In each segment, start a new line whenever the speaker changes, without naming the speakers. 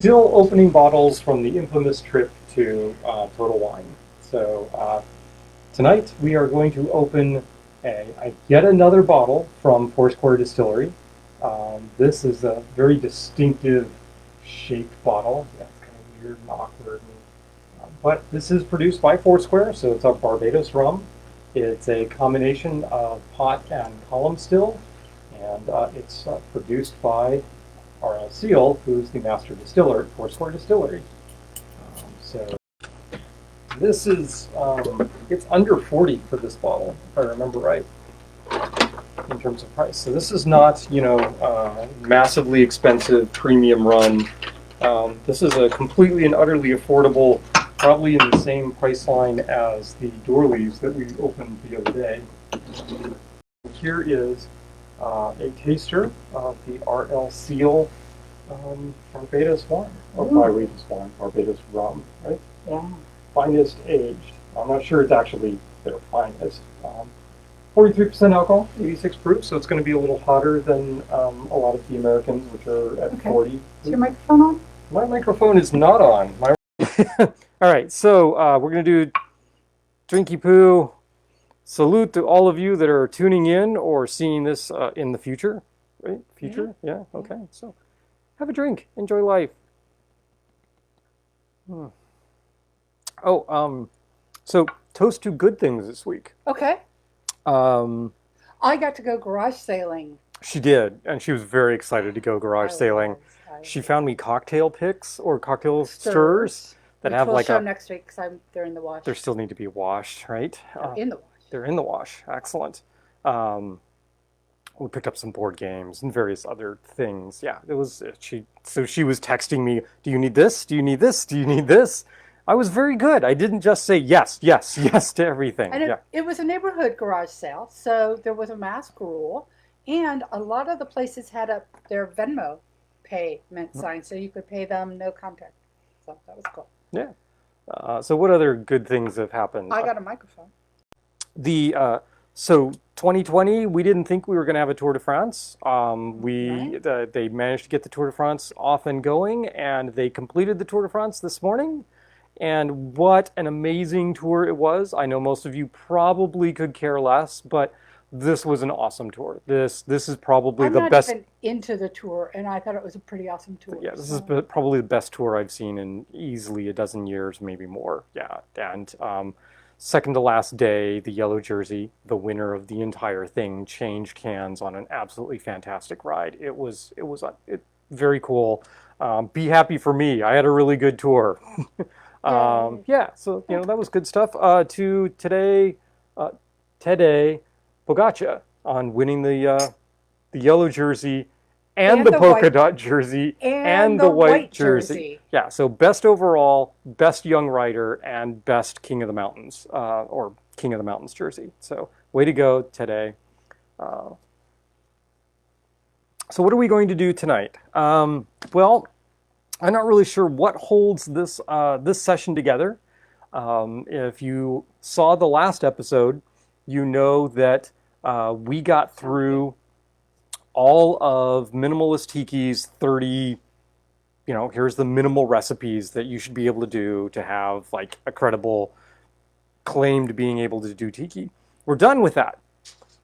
Still opening bottles from the infamous trip to Total Wine. So tonight we are going to open yet another bottle from Foursquare Distillery. This is a very distinctive shaped bottle. Yeah, it's kind of weird and awkward. But this is produced by Foursquare, so it's a Barbados Rum. It's a combination of pot and column still, and it's produced by R.L. Seal, who's the master distiller at Foursquare Distillery. So this is, it's under 40 for this bottle, if I remember right, in terms of price. So this is not, massively expensive premium run. This is a completely and utterly affordable, probably in the same price line as the Doorleys that we opened the other day. Here is a taster of the R.L. Seal Barbados wine, or Barbados wine, Barbados rum, right?
Yeah.
Finest aged. I'm not sure it's actually their finest. 43% alcohol, 86 proof, so it's going to be a little hotter than a lot of the Americans, which are at 40.
Is your microphone on?
My microphone is not on. All right, so we're going to do Drinky Poo. Salute to all of you that are tuning in or seeing this in the future, right? Future? Yeah, okay. So have a drink. Enjoy life. So toast to good things this week.
Okay. I got to go garage sailing.
She did, and she was very excited to go garage sailing. She found me cocktail picks or cocktail stirrers that have like
show next week because they're in the wash.
They still need to be washed, right?
They're in the wash.
They're in the wash. Excellent. We picked up some board games and various other things. Yeah, it was so she was texting me, "Do you need this? Do you need this? Do you need this?" I was very good. I didn't just say yes, yes, yes to everything.
And it was a neighborhood garage sale, so there was a mask rule, and a lot of the places had up their Venmo payment sign, so you could pay them no contact. So that was cool.
Yeah. So what other good things have happened?
I got a microphone.
So 2020, we didn't think we were going to have a Tour de France. They managed to get the Tour de France off and going, and they completed the Tour de France this morning. And what an amazing tour it was. I know most of you probably could care less, but this was an awesome tour. This is probably the best.
I'm not even into the tour, and I thought it was a pretty awesome tour.
Yeah, this is probably the best tour I've seen in easily a dozen years, maybe more. Yeah, and second to last day, the yellow jersey, the winner of the entire thing, changed hands on an absolutely fantastic ride. It was very cool. Be happy for me. I had a really good tour. Yeah, so that was good stuff. Today, Pogača on winning the yellow jersey and the polka dot jersey and the white jersey. Yeah, so best overall, best young rider, and best King of the Mountains, or King of the Mountains jersey. So way to go today. So what are we going to do tonight? Well, I'm not really sure what holds this session together. If you saw the last episode, you know that we got through all of Minimalist Tiki's 30, here's the minimal recipes that you should be able to do to have like a credible claim to being able to do Tiki. We're done with that.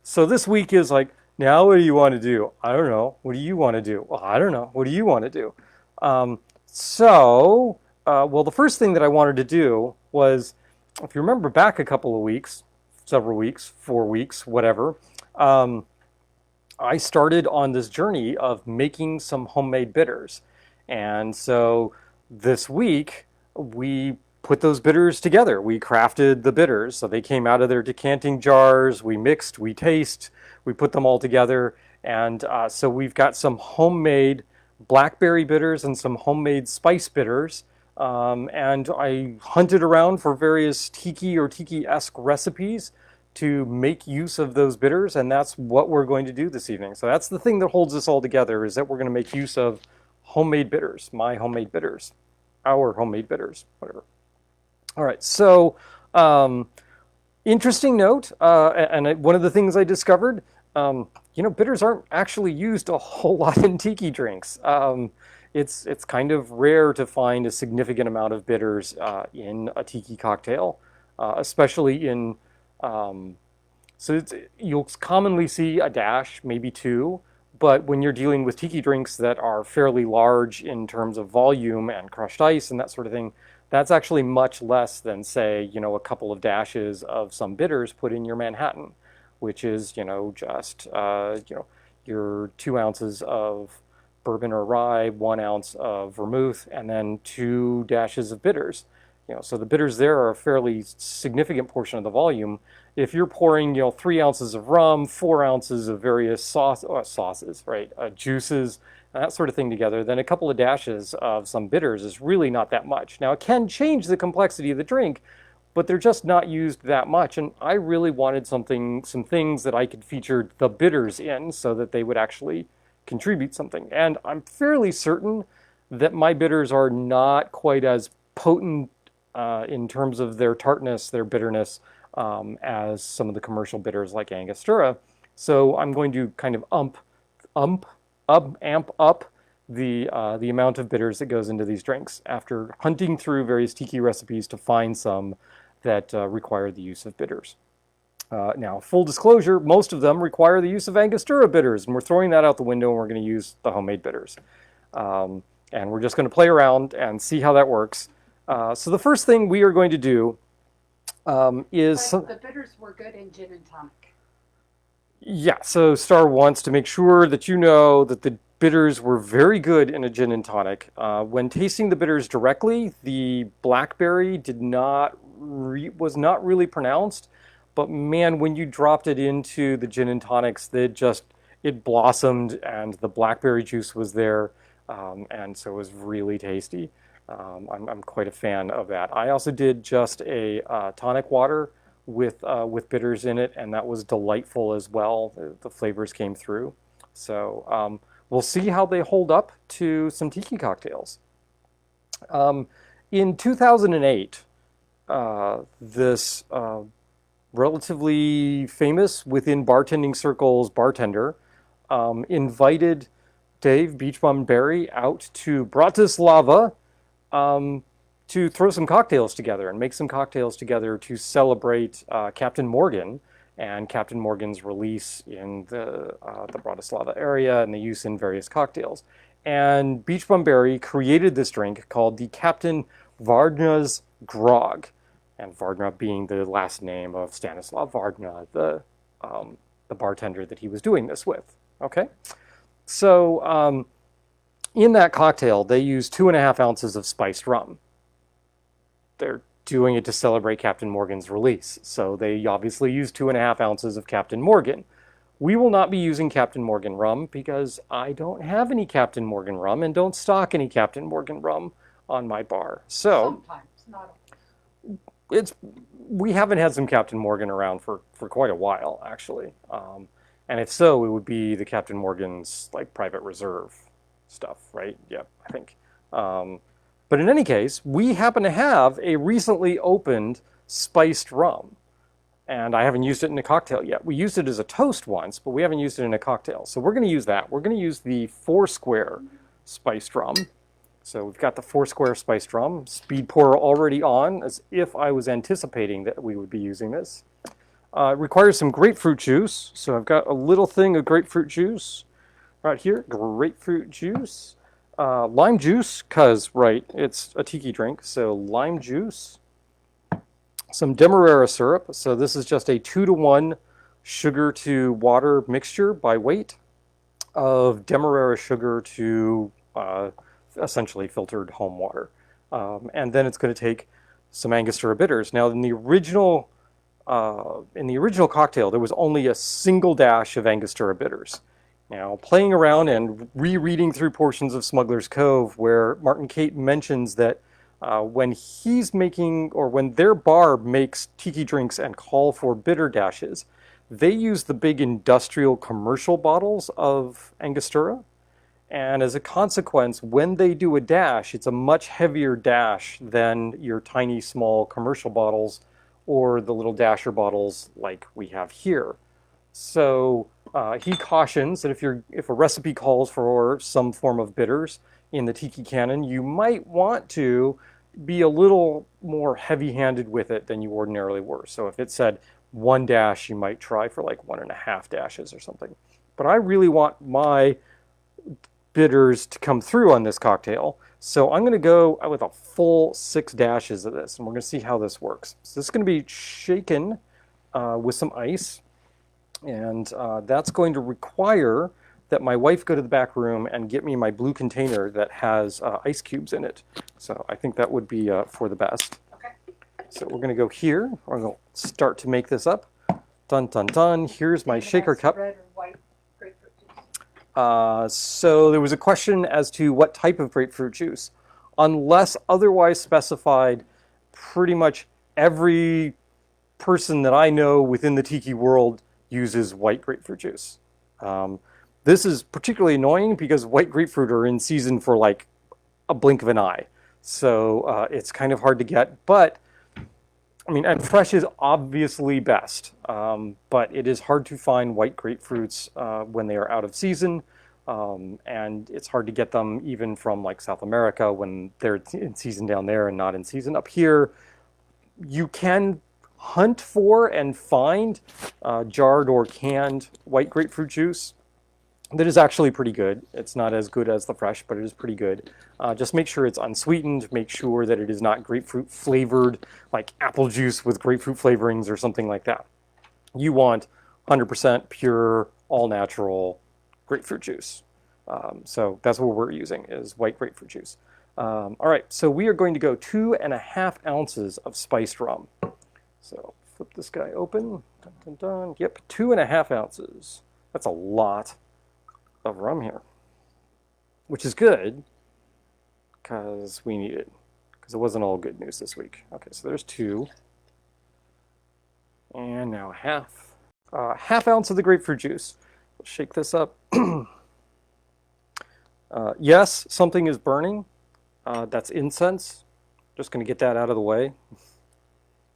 So this week is like, now what do you want to do? I don't know. What do you want to do? Well, I don't know. What do you want to do? Well, the first thing that I wanted to do was, if you remember back a couple of weeks, several weeks, 4 weeks, whatever, I started on this journey of making some homemade bitters. And so this week, we put those bitters together. We crafted the bitters. So they came out of their decanting jars. We mixed, we taste, we put them all together. And so we've got some homemade blackberry bitters and some homemade spice bitters. And I hunted around for various tiki or tiki-esque recipes to make use of those bitters, and that's what we're going to do this evening. So that's the thing that holds us all together, is that we're going to make use of homemade bitters, my homemade bitters, our homemade bitters, whatever. All right, so interesting note, and one of the things I discovered, bitters aren't actually used a whole lot in tiki drinks. it's kind of rare to find a significant amount of bitters in a tiki cocktail, especially in so you'll commonly see a dash, maybe two, but when you're dealing with tiki drinks that are fairly large in terms of volume and crushed ice and that sort of thing, that's actually much less than, say, a couple of dashes of some bitters put in your Manhattan, which is, just, your 2 ounces of bourbon or rye, 1 ounce of vermouth, and then 2 dashes of bitters. So the bitters there are a fairly significant portion of the volume. If you're pouring, 3 ounces of rum, 4 ounces of various sauces, right, juices, and that sort of thing together, then a couple of dashes of some bitters is really not that much. Now, it can change the complexity of the drink, but they're just not used that much. And I really wanted some things that I could feature the bitters in so that they would actually contribute something. And I'm fairly certain that my bitters are not quite as potent in terms of their tartness, their bitterness, as some of the commercial bitters like Angostura. So I'm going to kind of amp up the amount of bitters that goes into these drinks after hunting through various tiki recipes to find some that require the use of bitters. Now, full disclosure, most of them require the use of Angostura bitters, and we're throwing that out the window and we're going to use the homemade bitters. And we're just going to play around and see how that works. So the first thing we are going to do is...
But the bitters were good in gin and tonic.
Yeah, so Star wants to make sure that you know that the bitters were very good in a gin and tonic. When tasting the bitters directly, the blackberry was not really pronounced, but man, when you dropped it into the gin and tonics, it blossomed and the blackberry juice was there, and so it was really tasty. I'm quite a fan of that. I also did just a tonic water with bitters in it, and that was delightful as well. The flavors came through. So we'll see how they hold up to some tiki cocktails. In 2008, this relatively famous within bartending circles bartender invited Dave Beachbum Berry out to Bratislava to throw some cocktails together and make some cocktails together to celebrate Captain Morgan and Captain Morgan's release in the Bratislava area and the use in various cocktails. And Beachbum Berry created this drink called the Captain Varnez Grog, and Vadrna being the last name of Stanislav Varnez, the bartender that he was doing this with. Okay, so in that cocktail, they use 2.5 ounces of spiced rum. They're doing it to celebrate Captain Morgan's release, so they obviously use 2.5 ounces of Captain Morgan. We will not be using Captain Morgan rum because I don't have any Captain Morgan rum and don't stock any Captain Morgan rum on my bar. So
sometimes, not
we haven't had some Captain Morgan around for quite a while, actually. And if so, it would be the Captain Morgan's like private reserve stuff, right? Yeah, I think. But in any case, we happen to have a recently opened spiced rum. And I haven't used it in a cocktail yet. We used it as a toast once, but we haven't used it in a cocktail. So we're going to use that. We're going to use the Foursquare spiced rum. So we've got the Foursquare spiced rum. Speed pour already on, as if I was anticipating that we would be using this. It requires some grapefruit juice. So I've got a little thing of grapefruit juice right here. Grapefruit juice. Lime juice, because, right, it's a tiki drink. So lime juice. Some Demerara syrup. So this is just a 2-to-1 sugar to water mixture by weight of Demerara sugar to essentially filtered home water. And then it's going to take some Angostura bitters. Now in the original cocktail, there was only a single dash of Angostura bitters. Now, playing around and rereading through portions of Smuggler's Cove where Martin Cate mentions that when he's making, or when their bar makes tiki drinks and call for bitter dashes, they use the big industrial commercial bottles of Angostura. And as a consequence, when they do a dash, it's a much heavier dash than your tiny, small commercial bottles or the little dasher bottles like we have here. So He cautions that if a recipe calls for some form of bitters in the tiki canon, you might want to be a little more heavy-handed with it than you ordinarily were. So if it said 1 dash, you might try for like 1.5 dashes or something. But I really want my bitters to come through on this cocktail. So I'm going to go with a full 6 dashes of this, and we're going to see how this works. So this is going to be shaken with some ice, and that's going to require that my wife go to the back room and get me my blue container that has ice cubes in it. So I think that would be for the best.
Okay.
So we're going to go here. We're going to start to make this up. Dun, dun, dun. Here's my shaker cup.
Red or white grapefruit juice?
So there was a question as to what type of grapefruit juice. Unless otherwise specified, pretty much every person that I know within the tiki world uses white grapefruit juice. This is particularly annoying because white grapefruit are in season for like a blink of an eye. So it's kind of hard to get, but I mean, and fresh is obviously best, but it is hard to find white grapefruits when they are out of season, and it's hard to get them even from like South America when they're in season down there and not in season up here. You can hunt for and find jarred or canned white grapefruit juice that is actually pretty good. It's not as good as the fresh, but it is pretty good. Just make sure it's unsweetened. Make sure that it is not grapefruit flavored, like apple juice with grapefruit flavorings or something like that. You want 100% pure, all natural grapefruit juice. So that's what we're using, is white grapefruit juice. All right, so we are going to go 2.5 ounces of spiced rum. So flip this guy open. Dun, dun, dun. Yep, 2.5 ounces. That's a lot of rum here, which is good because we need it, because it wasn't all good news this week. Okay, so there's 2, and now half ounce of the grapefruit juice. Let's shake this up. Yes, something is burning. That's incense. Just going to get that out of the way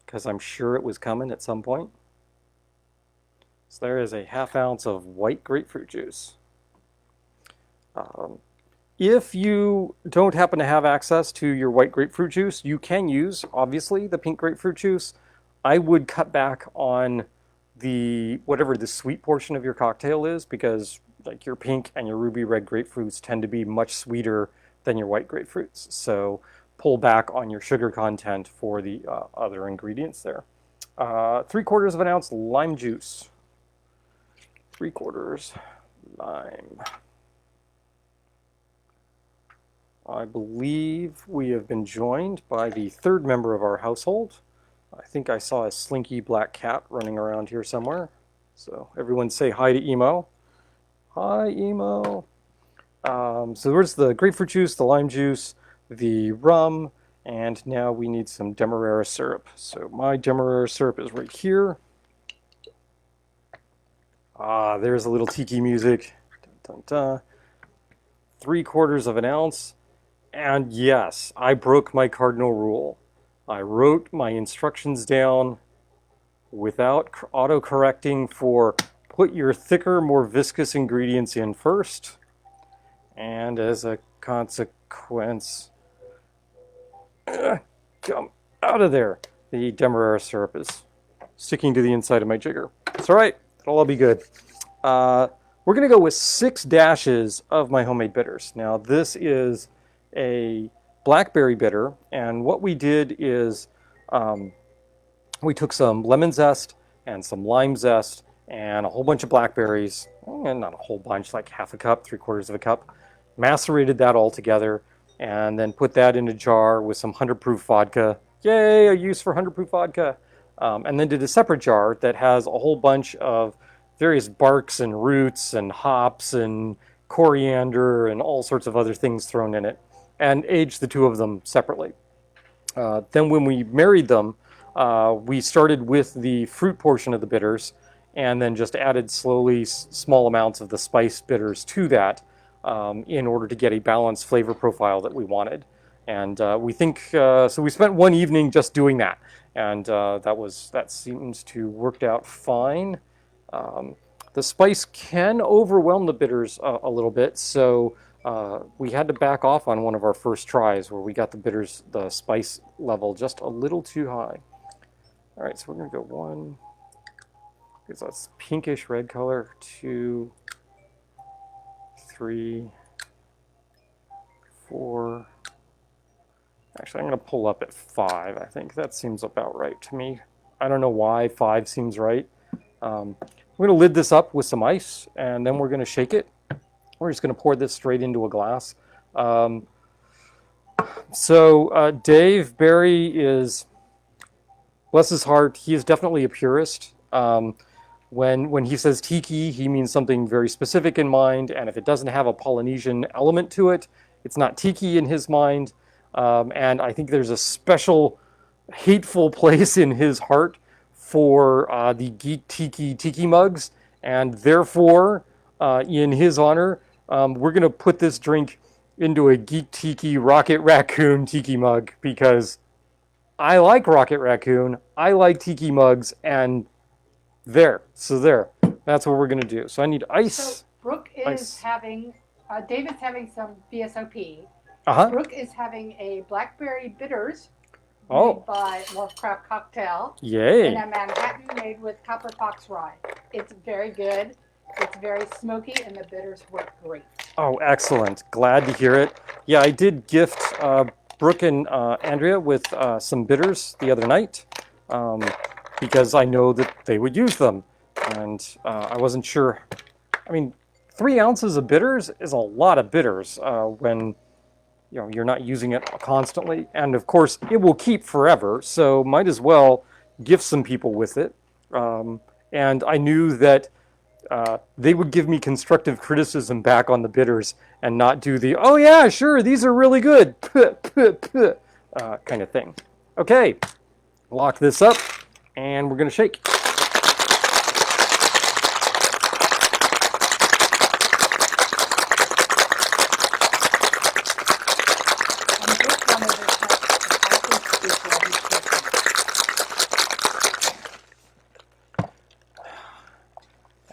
because I'm sure it was coming at some point. So there is a ½ ounce of white grapefruit juice. If you don't happen to have access to your white grapefruit juice, you can use, obviously, the pink grapefruit juice. I would cut back on whatever the sweet portion of your cocktail is, because like your pink and your ruby red grapefruits tend to be much sweeter than your white grapefruits. So pull back on your sugar content for the other ingredients there. 3/4 of an ounce lime juice. 3/4 lime. I believe we have been joined by the 3rd member of our household. I think I saw a slinky black cat running around here somewhere. So everyone say hi to Emo. Hi, Emo. So there's the grapefruit juice, the lime juice, the rum, and now we need some demerara syrup. So my demerara syrup is right here. There's a little tiki music. Dun, dun, dun. 3/4 of an ounce. And yes, I broke my cardinal rule. I wrote my instructions down without auto-correcting for put your thicker, more viscous ingredients in first. And as a consequence, come out of there. The demerara syrup is sticking to the inside of my jigger. It's all right. It'll all be good. We're going to go with 6 dashes of my homemade bitters. Now, this is a blackberry bitter, and what we did is we took some lemon zest and some lime zest and a whole bunch of blackberries, and not a whole bunch, like ½ a cup, 3/4 of a cup, macerated that all together, and then put that in a jar with some 100 proof vodka. Yay, a use for 100 proof vodka. And then did a separate jar that has a whole bunch of various barks and roots and hops and coriander and all sorts of other things thrown in it, and aged the 2 of them separately. Then when we married them, we started with the fruit portion of the bitters and then just added slowly small amounts of the spiced bitters to that in order to get a balanced flavor profile that we wanted. And we think, so we spent one evening just doing that, and that seems to worked out fine. the spice can overwhelm the bitters a little bit, so we had to back off on one of our first tries where we got the spice level just a little too high. All right, so we're gonna go 1, because that's pinkish red color, 2, 3, 4. Actually, I'm gonna pull up at 5. I think that seems about right to me. I don't know why 5 seems right. We're gonna lid this up with some ice, and then we're gonna shake it. We're just gonna pour this straight into a glass. Dave Barry is, bless his heart, he is definitely a purist. When he says tiki, he means something very specific in mind, and if it doesn't have a Polynesian element to it, it's not tiki in his mind. And I think there's a special hateful place in his heart for the Geek Tiki mugs, and therefore, in his honor, we're going to put this drink into a Geek Tiki Rocket Raccoon Tiki mug, because I like Rocket Raccoon, I like Tiki mugs, and there. That's what we're going to do. So I need ice.
So Brooke is having, David's having some VSOP.
Uh-huh.
Brooke is having a Blackberry bitters
made
by Lovecraft Cocktail.
Yay.
And a Manhattan made with Copper Fox rye. It's very good. It's very smoky, and the bitters work great.
Oh, excellent. Glad to hear it. Yeah, I did gift Brooke and Andrea with some bitters the other night because I know that they would use them. And I wasn't sure. I mean, 3 ounces of bitters is a lot of bitters when you're not using it constantly. And of course, it will keep forever, so might as well gift some people with it. And I knew that they would give me constructive criticism back on the bitters and not do the, oh yeah, sure, these are really good, kind of thing. Okay, lock this up, and we're going to shake.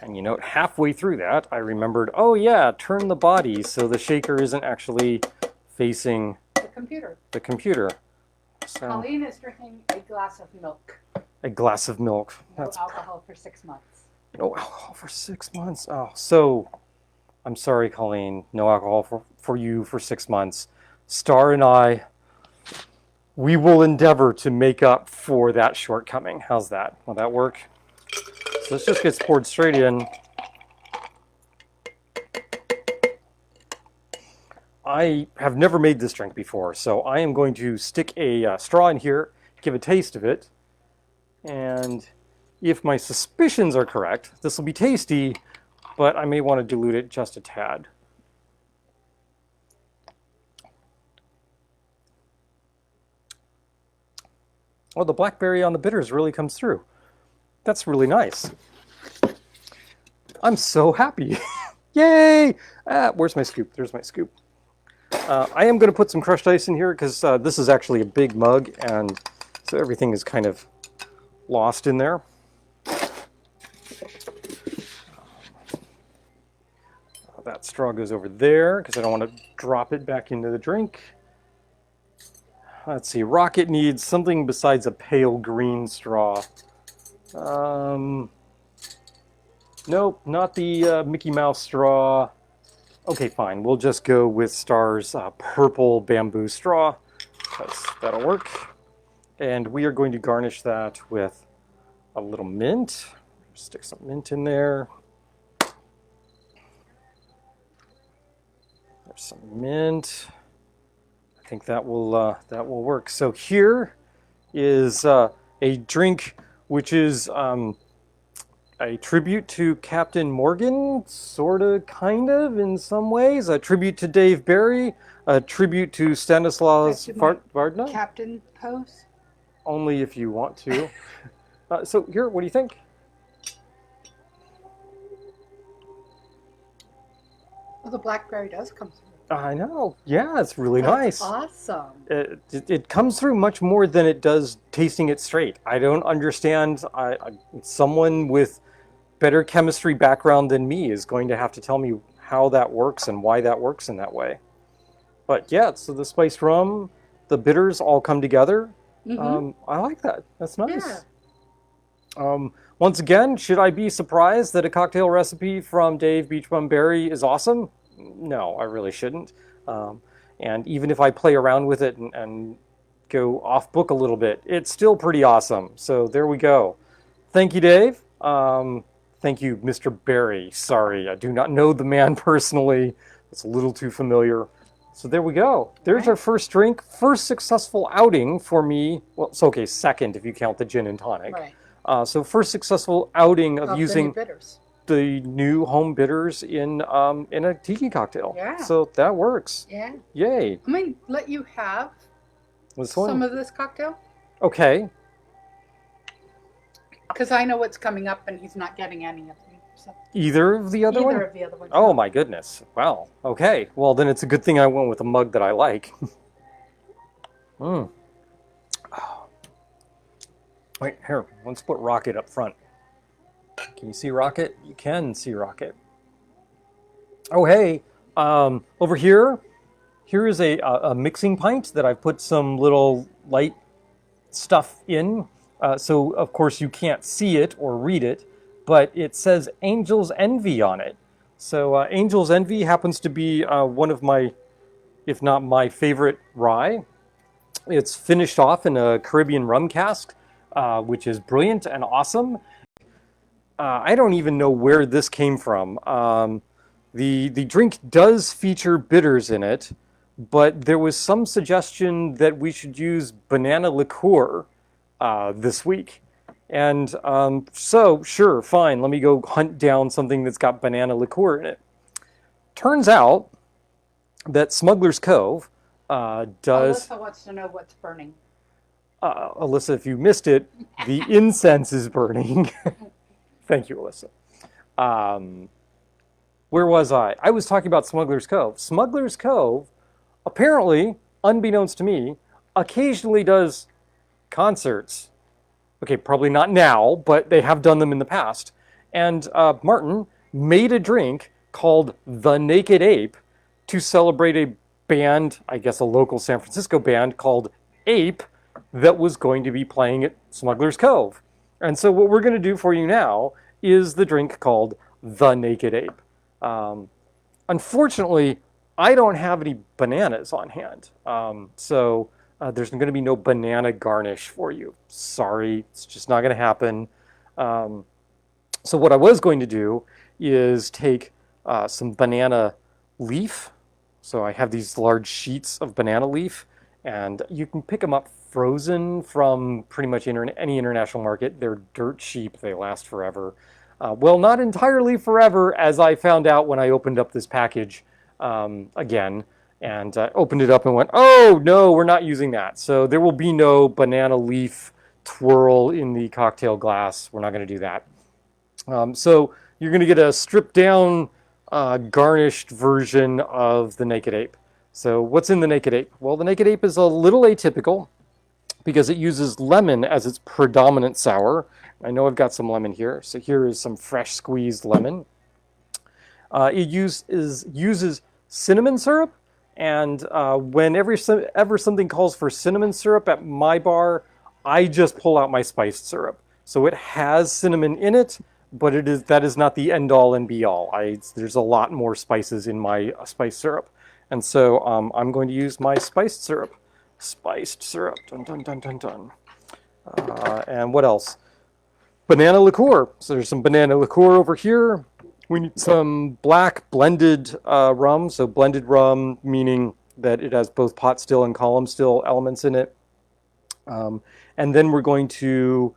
And you know, halfway through that, I remembered, oh yeah, turn the body so the shaker isn't actually facing the computer. So,
Colleen is drinking a glass of milk.
A glass of milk.
No alcohol for 6 months.
No alcohol for 6 months. Oh, so I'm sorry, Colleen. No alcohol for you for 6 months. Star and I, we will endeavor to make up for that shortcoming. How's that? Will that work? So this just gets poured straight in. I have never made this drink before, so I am going to stick a straw in here, give a taste of it, and if my suspicions are correct, this will be tasty, but I may want to dilute it just a tad. Oh, the blackberry on the bitters really comes through. That's really nice. I'm so happy. Yay! Where's my scoop? There's my scoop. I am going to put some crushed ice in here because this is actually a big mug, and so everything is kind of lost in there. That straw goes over there because I don't want to drop it back into the drink. Let's see, Rocket needs something besides a pale green straw. Nope, not the Mickey Mouse straw. Okay, fine. We'll just go with Star's purple bamboo straw, because that'll work. And we are going to garnish that with a little mint. Stick some mint in there. There's some mint. I think that will work. So here is a drink which is a tribute to Captain Morgan, sort of, kind of, in some ways. A tribute to Dave Barry, a tribute to Stanislaus Vadrna.
Captain pose?
Only if you want to. So here, what do you think?
Well, the blackberry does come through.
I know. Yeah, it's really
That's
nice.
Awesome.
It comes through much more than it does tasting it straight. I don't understand. Someone with better chemistry background than me is going to have to tell me how that works and why that works in that way. But yeah, so the spiced rum, the bitters all come together. I like that. That's nice.
Yeah.
Once again, should I be surprised that a cocktail recipe from Dave Beach Bum Berry is awesome? No, I really shouldn't. And even if I play around with it and go off book a little bit, it's still pretty awesome. So there we go. Thank you, Dave. Thank you, Mr. Berry. Sorry, I do not know the man personally. It's a little too familiar. So there we go. There's our first drink, first successful outing for me. Well, it's okay, second if you count the gin and tonic.
Right.
So first successful outing of using
the bitters.
the new home bitters in a tiki cocktail.
Yeah.
So that works.
Yeah.
Yay.
I mean, let you have some of this cocktail.
Okay.
Because I know what's coming up, and he's not getting any of them. So.
Either of the other ones?
Either of the other ones.
Oh my goodness. Wow. Okay. Well, then it's a good thing I went with a mug that I like. Oh. Wait, here. Let's put Rocket up front. Can you see Rocket? You can see Rocket. Oh, hey. Over here is a mixing pint that I've put some little light stuff in. So, of course, you can't see it or read it, but it says Angel's Envy on it. So, Angel's Envy happens to be one of my, if not my favorite rye. It's finished off in a Caribbean rum cask, which is brilliant and awesome. I don't even know where this came from. The drink does feature bitters in it, but there was some suggestion that we should use banana liqueur this week. And so, sure, fine, let me go hunt down something that's got banana liqueur in it. Turns out that Smuggler's Cove does...
Alyssa wants to know what's burning.
Alyssa, if you missed it, the incense is burning. Thank you, Alyssa. Where was I? I was talking about Smuggler's Cove. Smuggler's Cove, apparently, unbeknownst to me, occasionally does concerts. Okay, probably not now, but they have done them in the past. And Martin made a drink called the Naked Ape to celebrate a band, I guess a local San Francisco band called Ape, that was going to be playing at Smuggler's Cove. And so what we're going to do for you now is the drink called the Naked Ape. Unfortunately, I don't have any bananas on hand. So there's going to be no banana garnish for you. Sorry, it's just not going to happen. So what I was going to do is take some banana leaf. So I have these large sheets of banana leaf, and you can pick them up frozen from pretty much any international market. They're dirt cheap. They last forever. Well, not entirely forever, as I found out when I opened up this package again. And opened it up and went, oh, no, we're not using that. So there will be no banana leaf twirl in the cocktail glass. We're not going to do that. So you're going to get a stripped down, garnished version of the Naked Ape. So what's in the Naked Ape? Well, the Naked Ape is a little atypical because it uses lemon as its predominant sour. I know I've got some lemon here. So here is some fresh squeezed lemon. It uses cinnamon syrup. And whenever something calls for cinnamon syrup at my bar, I just pull out my spiced syrup. So it has cinnamon in it, but that is not the end all and be all. There's a lot more spices in my spiced syrup. And so I'm going to use my spiced syrup. Spiced syrup. Dun, dun, dun, dun, dun. And what else? Banana liqueur. So there's some banana liqueur over here. We need some black blended rum. So blended rum, meaning that it has both pot still and column still elements in it. And then we're going to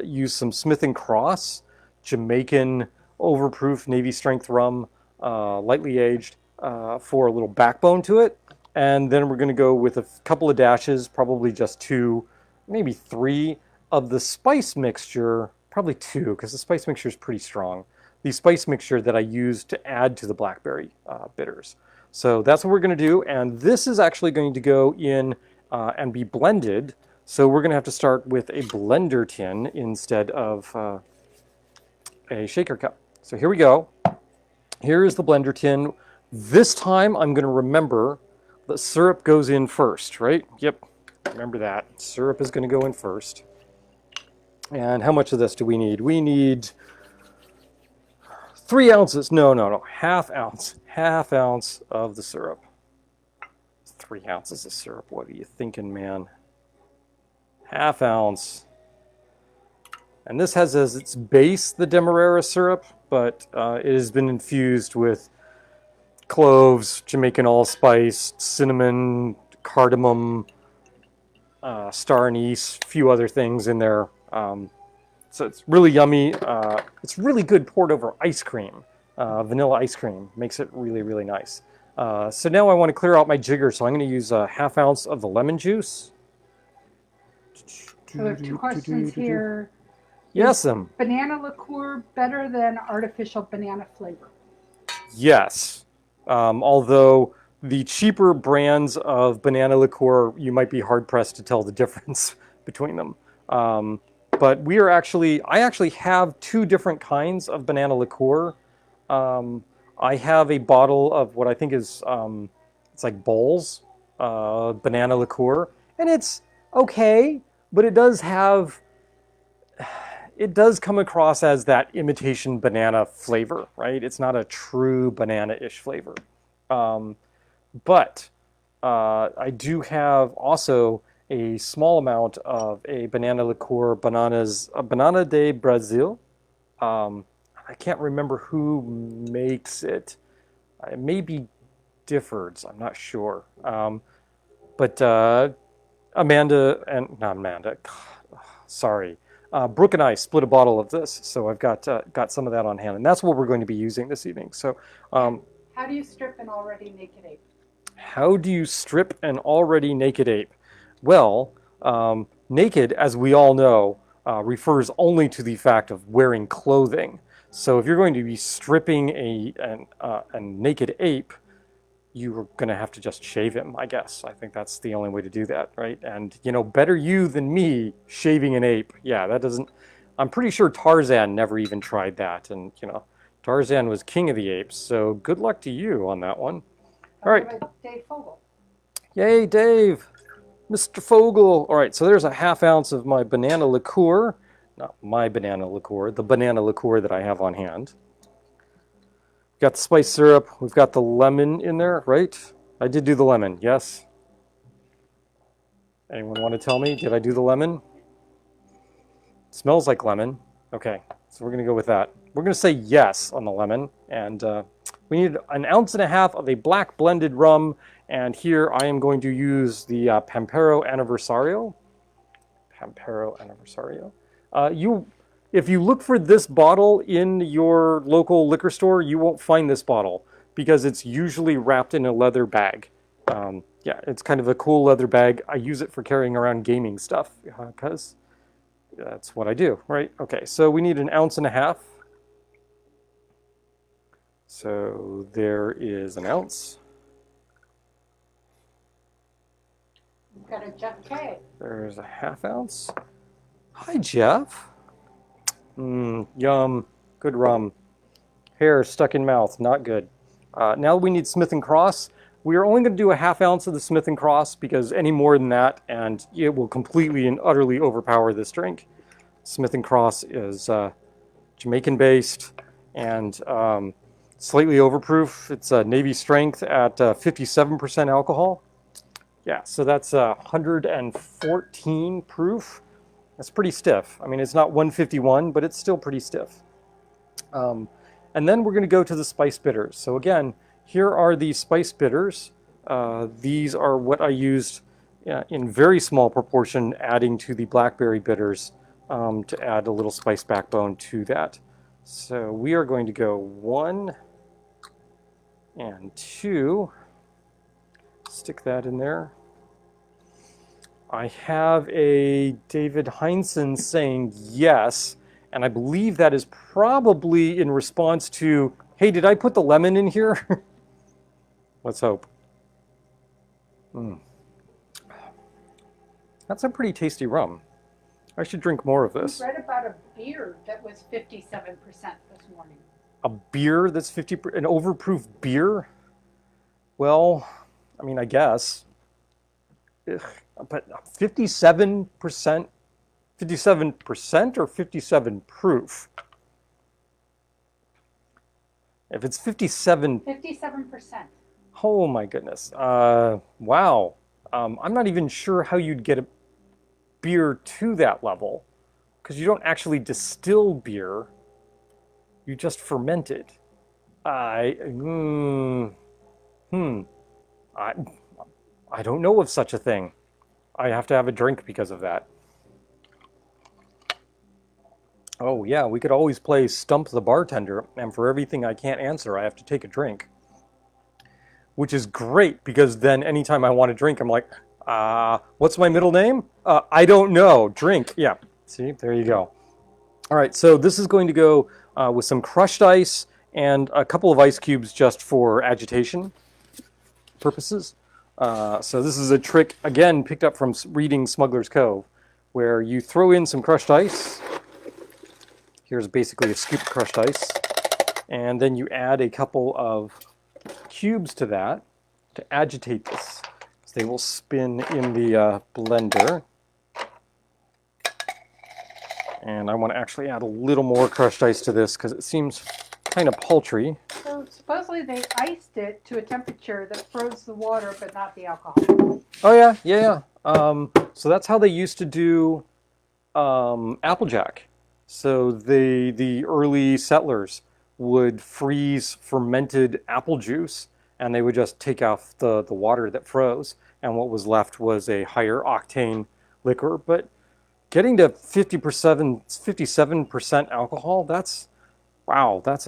use some Smith & Cross Jamaican overproof Navy strength rum, lightly aged, for a little backbone to it. And then we're going to go with a couple of dashes, probably just 2, maybe 3 of the spice mixture, probably 2 because the spice mixture is pretty strong. The spice mixture that I used to add to the Blackberry bitters. So that's what we're going to do, and this is actually going to go in and be blended. So we're going to have to start with a blender tin instead of a shaker cup. So here we go. Here is the blender tin. This time I'm going to remember that syrup goes in first, right? Yep, remember that. Syrup is going to go in first. And how much of this do we need? We need 3 ounces. No. Half ounce. Half ounce of the syrup. 3 ounces of syrup. What are you thinking, man? Half ounce. And this has as its base the Demerara syrup, but it has been infused with cloves, Jamaican allspice, cinnamon, cardamom, star anise, a few other things in there. So it's really yummy. It's really good poured over ice cream. Vanilla ice cream makes it really, really nice. So now I want to clear out my jigger, so I'm going to use a half ounce of the lemon juice.
So there are 2 questions here.
Yes,
Is banana liqueur better than artificial banana flavor?
Yes. Although the cheaper brands of banana liqueur, you might be hard pressed to tell the difference between them. But I actually have 2 different kinds of banana liqueur. I have a bottle of what I think is, it's like Bowls banana liqueur, and it's okay, but it does come across as that imitation banana flavor, right? It's not a true banana-ish flavor. But I do have also a small amount of a banana liqueur, Banana de Brazil. I can't remember who makes it. It may be Difford's, I'm not sure. But Brooke and I split a bottle of this, so I've got some of that on hand, and that's what we're going to be using this evening. So,
how do you strip an already naked ape?
How do you strip an already naked ape? Well, naked, as we all know, refers only to the fact of wearing clothing. So if you're going to be stripping a naked ape, you're going to have to just shave him, I guess. I think that's the only way to do that, right? And, better you than me shaving an ape. Yeah, that doesn't... I'm pretty sure Tarzan never even tried that. And, Tarzan was king of the apes, so good luck to you on that one. All right.
Dave Fogel.
Yay, Dave. Mr. Fogel. All right, so there's a half ounce of my banana liqueur. Not my banana liqueur, the banana liqueur that I have on hand. Got the spice syrup. We've got the lemon in there, right? I did do the lemon, yes? Anyone want to tell me? Did I do the lemon? It smells like lemon. Okay, so we're going to go with that. We're going to say yes on the lemon. And we need 1.5 ounces of a black blended rum. And here I am going to use the Pampero Aniversario. Pampero Aniversario. If you look for this bottle in your local liquor store, you won't find this bottle because it's usually wrapped in a leather bag. Yeah, it's kind of a cool leather bag. I use it for carrying around gaming stuff because that's what I do, right? Okay, so we need 1.5 ounces. So there is 1 ounce.
We've got a Jeff K.
There's a half ounce. Hi, Jeff. Yum. Good rum. Hair stuck in mouth. Not good. Now we need Smith & Cross. We are only going to do a half ounce of the Smith & Cross because any more than that and it will completely and utterly overpower this drink. Smith & Cross is Jamaican based and slightly overproof. It's Navy strength at 57% alcohol. Yeah, so that's 114 proof. That's pretty stiff. I mean, it's not 151, but it's still pretty stiff. And then we're going to go to the spice bitters. So again, here are the spice bitters. These are what I used in very small proportion, adding to the blackberry bitters to add a little spice backbone to that. So we are going to go 1 and 2. Stick that in there. I have a David Heinsohn saying yes, and I believe that is probably in response to, hey, did I put the lemon in here? Let's hope. That's a pretty tasty rum. I should drink more of
I
this.
read about a beer that was 57% this morning.
A beer that's 50, an overproof beer? Well, I mean, I guess. Ugh, but 57%, 57% or 57 proof? If it's 57,
57%.
oh my goodness. Wow. I'm not even sure how you'd get a beer to that level because you don't actually distill beer, you just ferment it. I, mm, hmm, I, I don't know of such a thing. I have to have a drink because of that. Oh yeah, we could always play Stump the Bartender, and for everything I can't answer, I have to take a drink. Which is great because then anytime I want to drink, I'm like, what's my middle name? I don't know. Drink. Yeah. See, there you go. All right, so this is going to go with some crushed ice and a couple of ice cubes just for agitation purposes. So this is a trick, again, picked up from reading Smuggler's Cove, where you throw in some crushed ice. Here's basically a scoop of crushed ice. And then you add a couple of cubes to that to agitate this. So they will spin in the blender. And I want to actually add a little more crushed ice to this because it seems kind of paltry.
So supposedly they iced it to a temperature that froze the water but not the alcohol.
Oh yeah, yeah, yeah. So that's how they used to do Applejack. So the early settlers would freeze fermented apple juice and they would just take off the water that froze, and what was left was a higher octane liquor. But getting to 57% alcohol, that's, wow, that's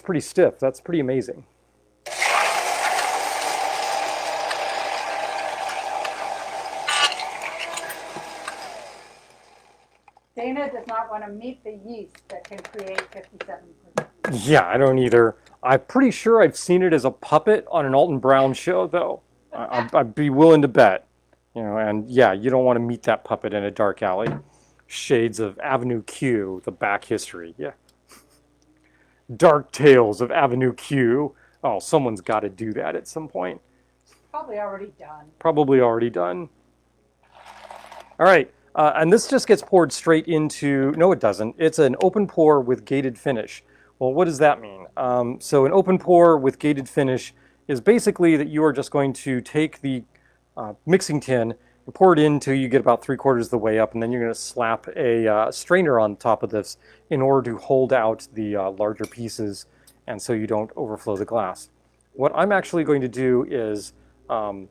pretty stiff. That's pretty amazing.
Dana does not want to meet the yeast that can create 57%.
Yeah, I don't either. I'm pretty sure I've seen it as a puppet on an Alton Brown show, though. I'd be willing to bet. You know, and yeah, you don't want to meet that puppet in a dark alley. Shades of Avenue Q, the back history. Yeah. Dark Tales of Avenue Q. Oh, someone's got to do that at some point.
Probably already done.
Probably already done. All right, and this just gets poured straight into, no it doesn't, it's an open pour with gated finish. Well, what does that mean? So an open pour with gated finish is basically that you are just going to take the mixing tin and pour it in until you get about 3/4 of the way up, and then you're going to slap a strainer on top of this in order to hold out the larger pieces and so you don't overflow the glass. What I'm actually going to do is I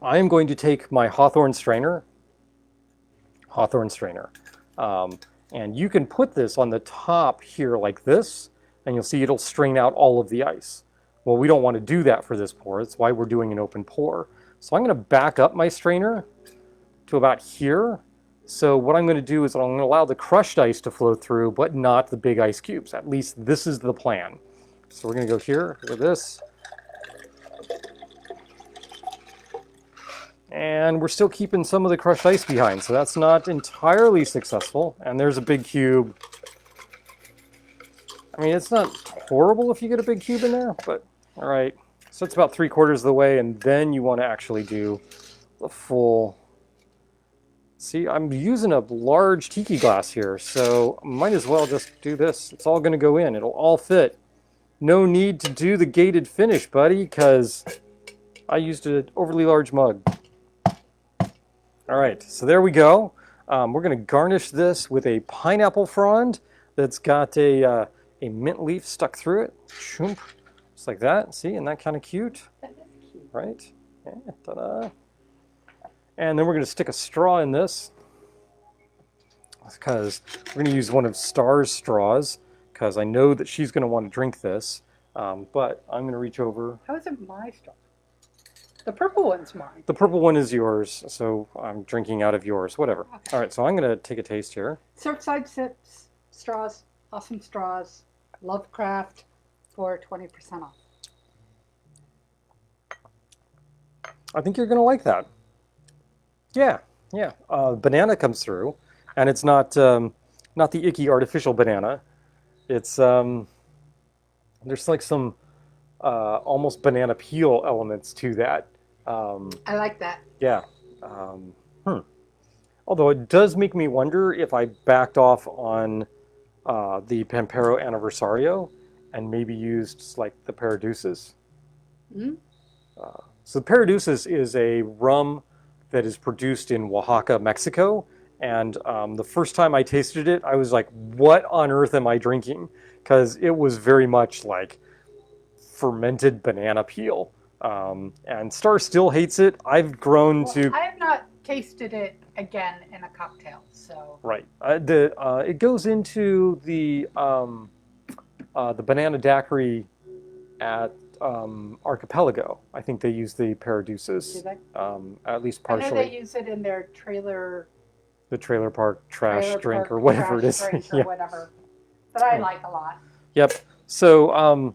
am going to take my Hawthorne strainer, and you can put this on the top here like this, and you'll see it'll strain out all of the ice. Well, we don't want to do that for this pour. That's why we're doing an open pour. So I'm going to back up my strainer to about here. So what I'm going to do is I'm going to allow the crushed ice to flow through, but not the big ice cubes. At least this is the plan. So we're going to go here with this. And we're still keeping some of the crushed ice behind, so that's not entirely successful. And there's a big cube. I mean, it's not horrible if you get a big cube in there, but all right. So it's about 3/4 of the way, and then you want to actually do the full. See, I'm using a large tiki glass here, so might as well just do this. It's all going to go in. It'll all fit. No need to do the gated finish, buddy, because I used an overly large mug. All right, so there we go. We're going to garnish this with a pineapple frond that's got a mint leaf stuck through it. Shoomp. Just like that. See, isn't that kind of cute?
That is cute.
Right? Yeah, ta-da. And then we're going to stick a straw in this because we're going to use one of Star's straws because I know that she's going to want to drink this. But I'm going to reach over.
How is it my straw? The purple one's mine.
The purple one is yours, so I'm drinking out of yours, whatever.
Okay.
All right, so I'm going to take a taste here.
Surfside Sips straws, awesome straws, Lovecraft for 20% off.
I think you're going to like that. Yeah, Yeah, banana comes through, and it's not the icky artificial banana. It's there's like some almost banana peel elements to that. Um,
I like that.
yeah. Um, hmm. Although it does make me wonder if I backed off on the Pampero Anniversario and maybe used like the Paradeuces.
Mm?
So the Paradeuces is a rum that is produced in Oaxaca, Mexico. And the first time I tasted it, I was like, what on earth am I drinking? Because it was very much like fermented banana peel. And Star still hates it. I've grown
Well,
to
I have not tasted it again in a cocktail, so
right. It goes into the banana daiquiri at Archipelago. I think they use the
do
Paradeuces,
they?
at least
I know they
partially.
use it in their
The trailer park trash
trailer
drink or
park
whatever it
trash
is.
drink or
Yeah.
whatever that I like a lot.
Yep. So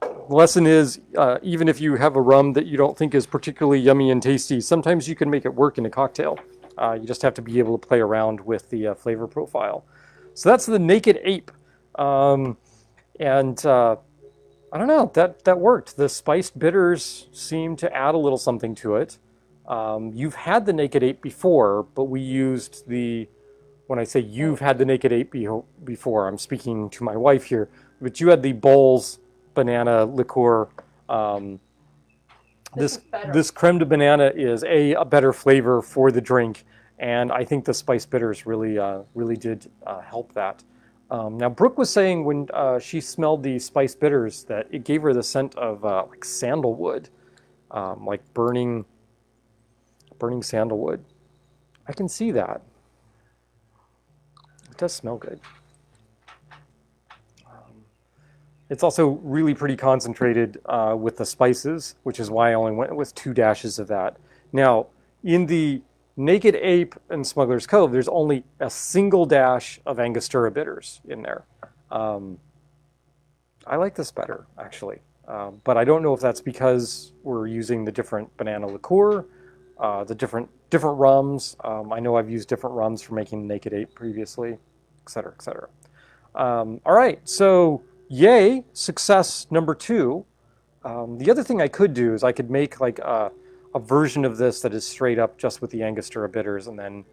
the lesson is, even if you have a rum that you don't think is particularly yummy and tasty, sometimes you can make it work in a cocktail. You just have to be able to play around with the flavor profile. So that's the Naked Ape. And I don't know, that worked. The spiced bitters seem to add a little something to it. You've had the Naked Ape before, but we used when I say you've had the Naked Ape before, I'm speaking to my wife here, but you had the Bowls banana liqueur. Um,
This
this
is better.
this creme de banana is a better flavor for the drink, and I think the spice bitters really did help that. Now, Brooke was saying when she smelled the spice bitters that it gave her the scent of like sandalwood, like burning sandalwood. I can see that. It does smell good. It's also really pretty concentrated with the spices, which is why I only went with 2 dashes of that. Now, in the Naked Ape and Smuggler's Cove, there's only a single dash of Angostura bitters in there. Um, I like this better, actually. But I don't know if that's because we're using the different banana liqueur, the different rums. I know I've used different rums for making Naked Ape previously, et cetera, et cetera. All right, so yay, success number 2. The other thing I could do is I could make like a version of this that is straight up just with the Angostura bitters and then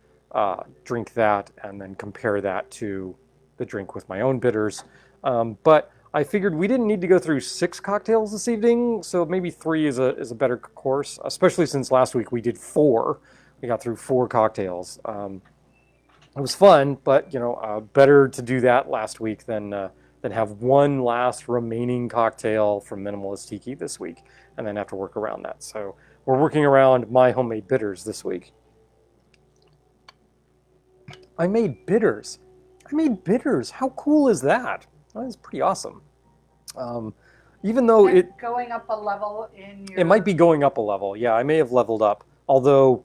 drink that and then compare that to the drink with my own bitters. But I figured we didn't need to go through 6 cocktails this evening, so maybe 3 is a better course, especially since last week we did 4. We got through 4 cocktails. It was fun, but better to do that last week than have one last remaining cocktail from Minimalist Tiki this week, and then have to work around that. So we're working around my homemade bitters this week. I made bitters. I made bitters. How cool is that? That is pretty awesome. Even though
And
it
going up a level in your.
it might be going up a level. Yeah, I may have leveled up. Although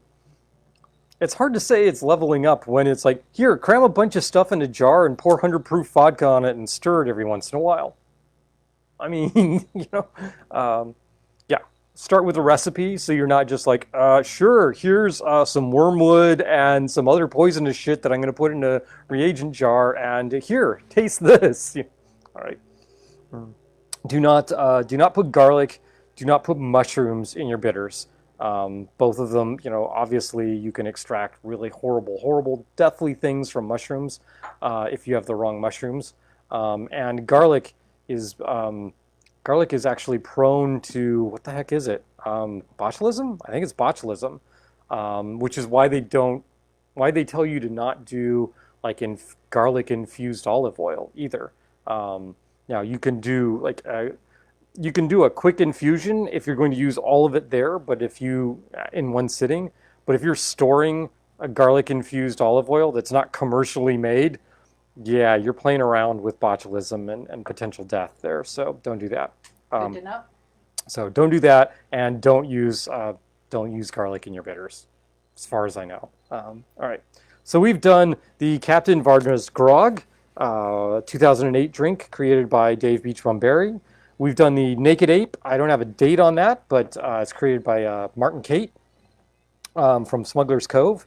it's hard to say it's leveling up when it's like, here, cram a bunch of stuff in a jar and pour 100 proof vodka on it and stir it every once in a while. I mean, yeah. Start with a recipe so you're not just like, sure, here's some wormwood and some other poisonous shit that I'm going to put in a reagent jar, and here, taste this. All right. Do not put garlic. Do not put mushrooms in your bitters. Both of them, obviously you can extract really horrible, deathly things from mushrooms if you have the wrong mushrooms. And garlic is actually prone to, what the heck is it? Botulism? I think it's botulism, which is why they tell you to not do like garlic infused olive oil either. Now you can do a quick infusion if you're going to use all of it there, but if you in one sitting. But if you're storing a garlic infused olive oil that's not commercially made, yeah, you're playing around with botulism and potential death there. So don't do that.
Good to know.
So don't do that, and don't use garlic in your bitters, as far as I know. All right. So we've done the Captain Varnez Grog, 2008 drink created by Dave Beachbum-Berry. We've done the Naked Ape. I don't have a date on that, but it's created by Martin Kate from Smuggler's Cove.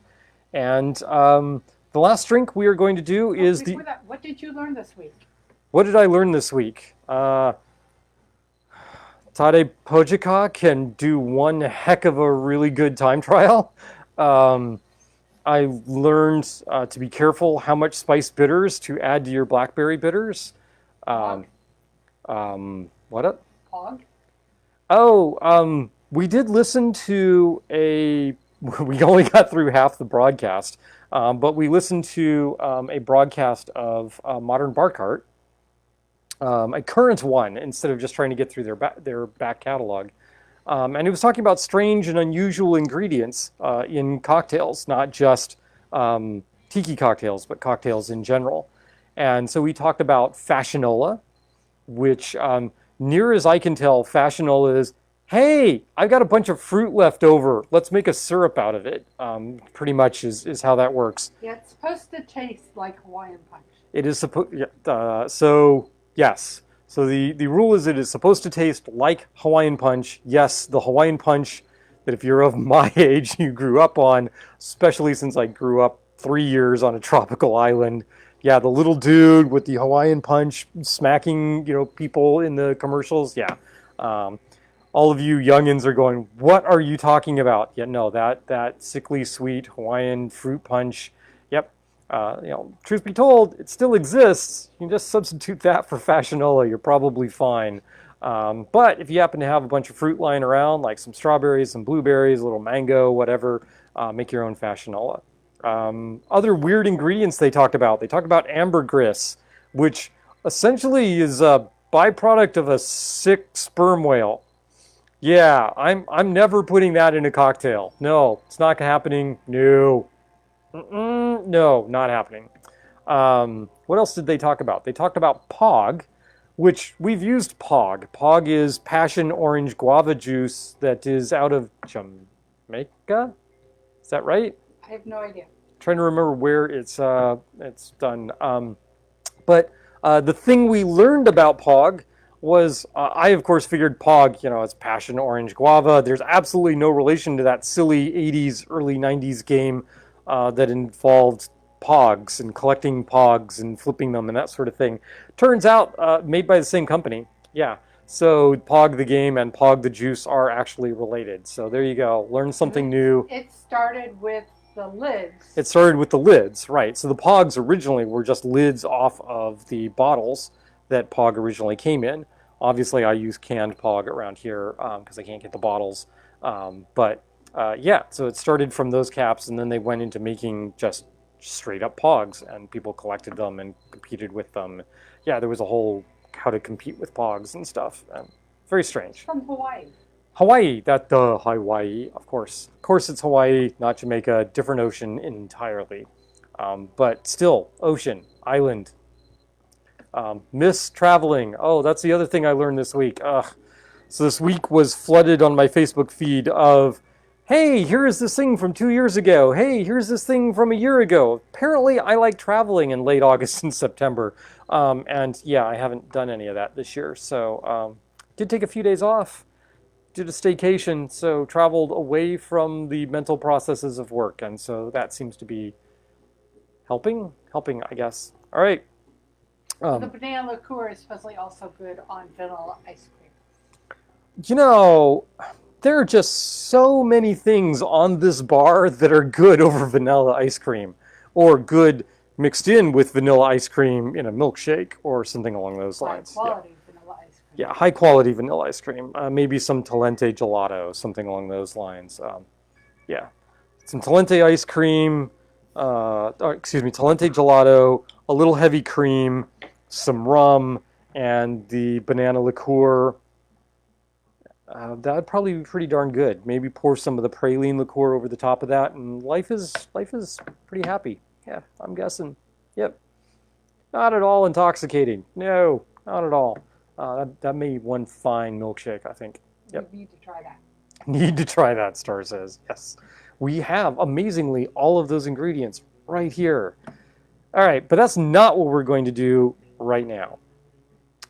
And the last drink we are going to do is the...
Before that, what did you learn this week?
What did I learn this week? Tade Pojica can do one heck of a really good time trial. I learned to be careful how much spiced bitters to add to your blackberry bitters. What up?
Pog?
Oh, we did listen to a... We only got through half the broadcast, but we listened to a broadcast of Modern Bar Cart, a current one, instead of just trying to get through their back catalog. And it was talking about strange and unusual ingredients in cocktails, not just tiki cocktails, but cocktails in general. And so we talked about fashionola, which, near as I can tell, fashionola is, hey, I've got a bunch of fruit left over. Let's make a syrup out of it. Pretty much is how that works.
Yeah, it's supposed to taste like Hawaiian punch.
It is supposed, so yes. So the rule is it is supposed to taste like Hawaiian punch. Yes, the Hawaiian punch that if you're of my age, you grew up on, especially since I grew up 3 years on a tropical island. Yeah, the little dude with the Hawaiian punch smacking, people in the commercials. Yeah. All of you youngins are going, what are you talking about? Yeah, no, that sickly sweet Hawaiian fruit punch. Yep. Truth be told, it still exists. You can just substitute that for fashionola. You're probably fine. But if you happen to have a bunch of fruit lying around, like some strawberries, some blueberries, a little mango, whatever, make your own fashionola. Other weird ingredients they talked about ambergris, which essentially is a byproduct of a sick sperm whale. Yeah, I'm never putting that in a cocktail. No, it's not happening. No. No, not happening. What else did they talk about? They talked about POG, which we've used POG. POG is passion orange guava juice that is out of Jamaica. Is that right?
I have no idea.
Trying to remember where it's done. But the thing we learned about POG was, I of course figured POG, it's passion orange guava. There's absolutely no relation to that silly 80s, early 90s game that involved POGs and collecting POGs and flipping them and that sort of thing. Turns out made by the same company. Yeah. So POG the game and POG the juice are actually related. So there you go. Learn something new.
It started with the lids.
It started with the lids, right. So the POGs originally were just lids off of the bottles that POG originally came in. Obviously, I use canned POG around here because I can't get the bottles. Yeah, so it started from those caps, and then they went into making just straight up POGs, and people collected them and competed with them. Yeah, there was a whole how to compete with POGs and stuff. Very strange.
From Hawaii.
Hawaii, Hawaii, of course. Of course it's Hawaii, not Jamaica, different ocean entirely. But still, ocean, island. Miss traveling. Oh, that's the other thing I learned this week. So this week was flooded on my Facebook feed of, hey, here's this thing from 2 years ago. Hey, here's this thing from a year ago. Apparently, I like traveling in late August and September. And yeah, I haven't done any of that this year. So did take a few days off. Did a staycation, so traveled away from the mental processes of work. And so that seems to be helping, I guess. All right.
The banana liqueur is supposedly also good on vanilla ice cream.
There are just so many things on this bar that are good over vanilla ice cream, or good mixed in with vanilla ice cream in a milkshake or something along those lines.
High quality vanilla ice cream.
Yeah, high quality vanilla ice cream. Maybe some Talente gelato, something along those lines. Yeah, some Talente ice cream, Talente gelato, a little heavy cream, some rum, and the banana liqueur. That'd probably be pretty darn good. Maybe pour some of the praline liqueur over the top of that, and life is pretty happy. Yeah, I'm guessing. Yep. Not at all intoxicating. No, not at all. That made one fine milkshake, I think. Yep.
You need to try that.
Need to try that, Star says. Yes. We have, amazingly, all of those ingredients right here. All right, but that's not what we're going to do right now.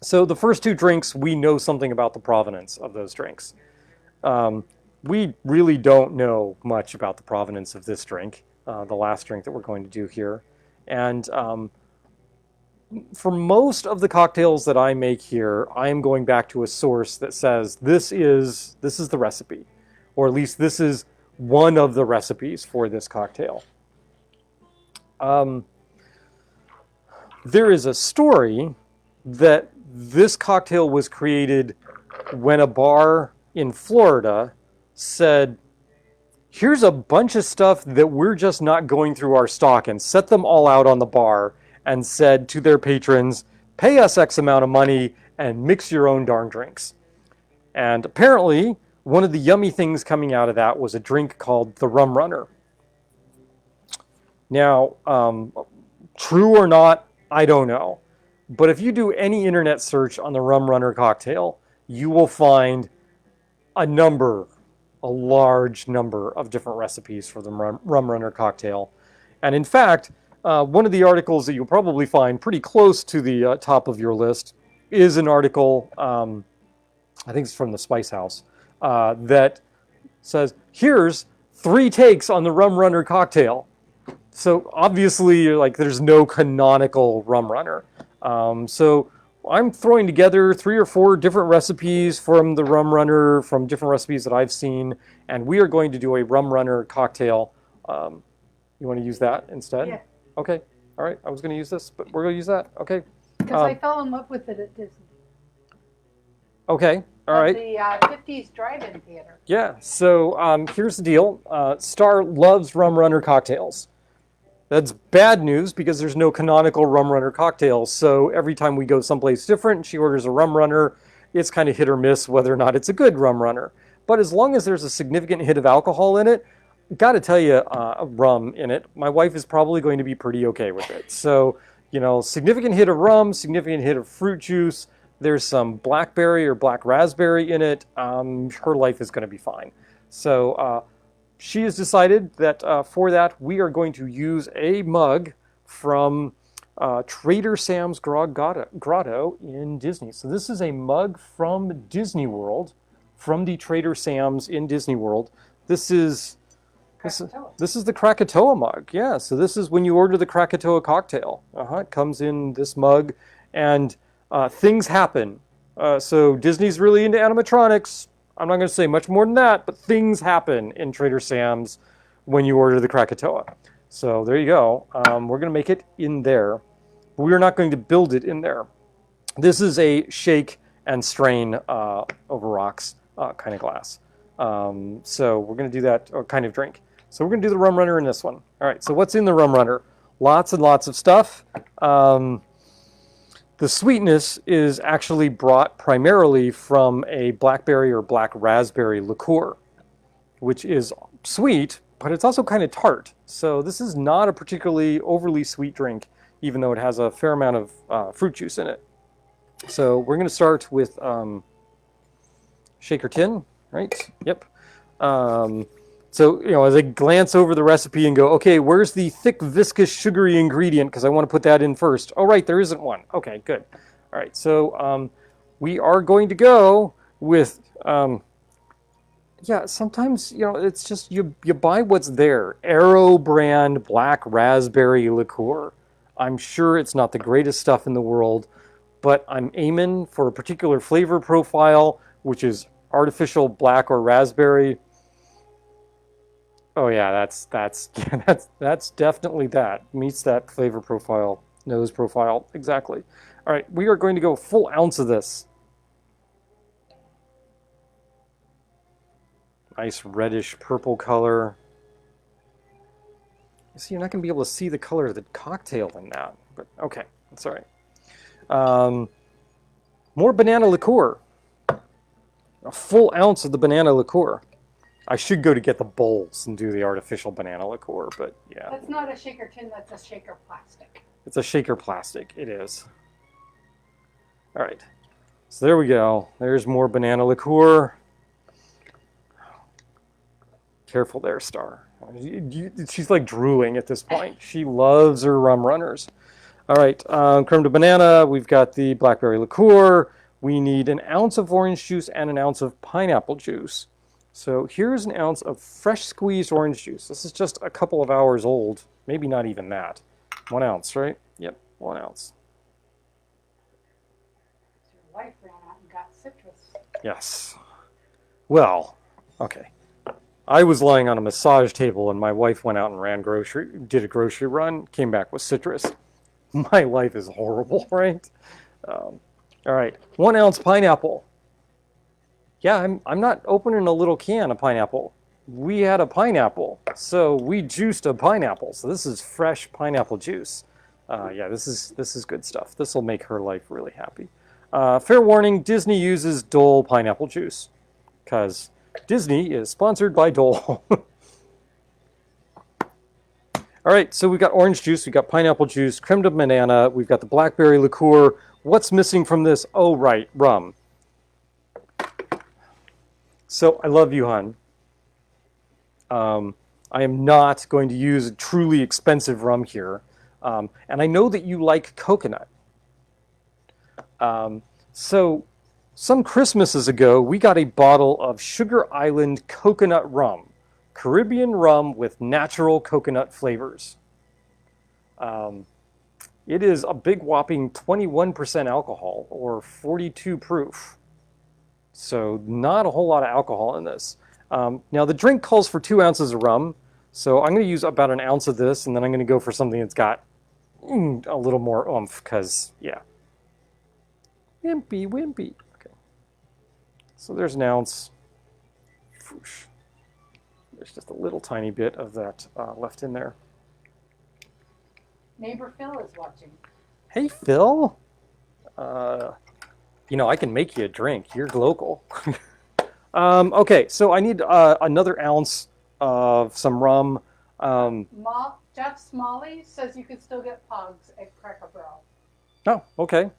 So the first two drinks, we know something about the provenance of those drinks. We really don't know much about the provenance of this drink. the last drink that we're going to do here. And for most of the cocktails that I make here, I am going back to a source that says this is the recipe, or at least this is one of the recipes for this cocktail. There is a story that this cocktail was created when a bar in Florida said, here's a bunch of stuff that we're just not going through our stock, and set them all out on the bar and said to their patrons, pay us X amount of money and mix your own darn drinks. And apparently, one of the yummy things coming out of that was a drink called the Rum Runner. Now, true or not, I don't know. But if you do any internet search on the Rum Runner cocktail, you will find a large number of different recipes for the Rum Runner cocktail. And in fact, one of the articles that you'll probably find pretty close to the top of your list is an article, I think it's from the Spice House, that says, here's 3 takes on the Rum Runner cocktail. So obviously, like, there's no canonical Rum Runner. So I'm throwing together 3 or 4 different recipes from the Rum Runner, from different recipes that I've seen, and we are going to do a Rum Runner cocktail. You want to use that instead?
Yeah.
Okay. All right. I was going to use this, but we're going to use that. Okay.
Because I fell in love with it at Disney.
Okay. All right.
The 50s drive-in theater.
Yeah. So here's the deal. Star loves Rum Runner cocktails. That's bad news because there's no canonical Rum Runner cocktails. So every time we go someplace different, she orders a Rum Runner. It's kind of hit or miss whether or not it's a good Rum Runner. But as long as there's a significant hit of alcohol in it, got to tell you, rum in it, my wife is probably going to be pretty okay with it. So, you know, significant hit of rum, significant hit of fruit juice. There's some blackberry or black raspberry in it. Her life is going to be fine. So she has decided that for that, we are going to use a mug from Trader Sam's Grotto in Disney. So this is a mug from Disney World, from the Trader Sam's in Disney World. This is the Krakatoa mug. Yeah, so this is when you order the Krakatoa cocktail. It comes in this mug, and things happen. So Disney's really into animatronics. I'm not going to say much more than that, but things happen in Trader Sam's when you order the Krakatoa. So there you go. We're going to make it in there. But we are not going to build it in there. This is a shake and strain over rocks kind of glass. So we're going to do that kind of drink. So we're going to do the Rum Runner in this one. All right, so what's in the Rum Runner? Lots and lots of stuff. The sweetness is actually brought primarily from a blackberry or black raspberry liqueur, which is sweet, but it's also kind of tart. So this is not a particularly overly sweet drink, even though it has a fair amount of fruit juice in it. So we're going to start with shaker tin, right? Yep. So, you know, as I glance over the recipe and go, okay, where's the thick, viscous, sugary ingredient? Because I want to put that in first. Oh, right, there isn't one. Okay, good. All right, so we are going to go with, yeah, sometimes, you know, it's just you buy what's there. Arrow brand black raspberry liqueur. I'm sure it's not the greatest stuff in the world, but I'm aiming for a particular flavor profile, which is artificial black or raspberry. Oh yeah, that's definitely that. Meets that flavor profile, nose profile, exactly. All right, we are going to go full ounce of this. Nice reddish purple color. You see, you're not going to be able to see the color of the cocktail in that, but okay, that's all right. More banana liqueur. A full ounce of the banana liqueur. I should go to get the bowls and do the artificial banana liqueur, but yeah.
That's not a shaker tin, that's a shaker plastic.
It's a shaker plastic, it is. All right, so there we go. There's more banana liqueur. Careful there, Star. She's like drooling at this point. She loves her Rum Runners. All right, creme de banana. We've got the blackberry liqueur. We need an ounce of orange juice and an ounce of pineapple juice. So here's an ounce of fresh squeezed orange juice. This is just a couple of hours old. Maybe not even that. 1 ounce, right? Yep, 1 ounce.
Your wife ran out and got citrus.
Yes. Well, okay. I was lying on a massage table and my wife went out and did a grocery run, came back with citrus. My life is horrible, right? All right, 1 ounce pineapple. Yeah, I'm not opening a little can of pineapple. We had a pineapple, so we juiced a pineapple. So this is fresh pineapple juice. Yeah, this is good stuff. This will make her life really happy. Fair warning, Disney uses Dole pineapple juice because Disney is sponsored by Dole. All right, so we've got orange juice, we've got pineapple juice, creme de banana, we've got the blackberry liqueur. What's missing from this? Oh, right, rum. So I love you, hon. I am not going to use truly expensive rum here. And I know that you like coconut. So some Christmases ago, we got a bottle of Sugar Island coconut rum. Caribbean rum with natural coconut flavors. It is a big whopping 21% alcohol or 42 proof. So not a whole lot of alcohol in this. Now the drink calls for 2 ounces of rum. So I'm going to use about 1 ounce of this, and then I'm going to go for something that's got a little more oomph, because, yeah. Wimpy, wimpy. Okay. So there's 1 ounce. Whoosh. There's just a little tiny bit of that left in there.
Neighbor Phil is watching.
Hey, Phil. You know, I can make you a drink. You're local. Okay, so I need another ounce of some rum.
Jeff Smalley says you can still get Pogs at Cracker Barrel.
Oh, okay.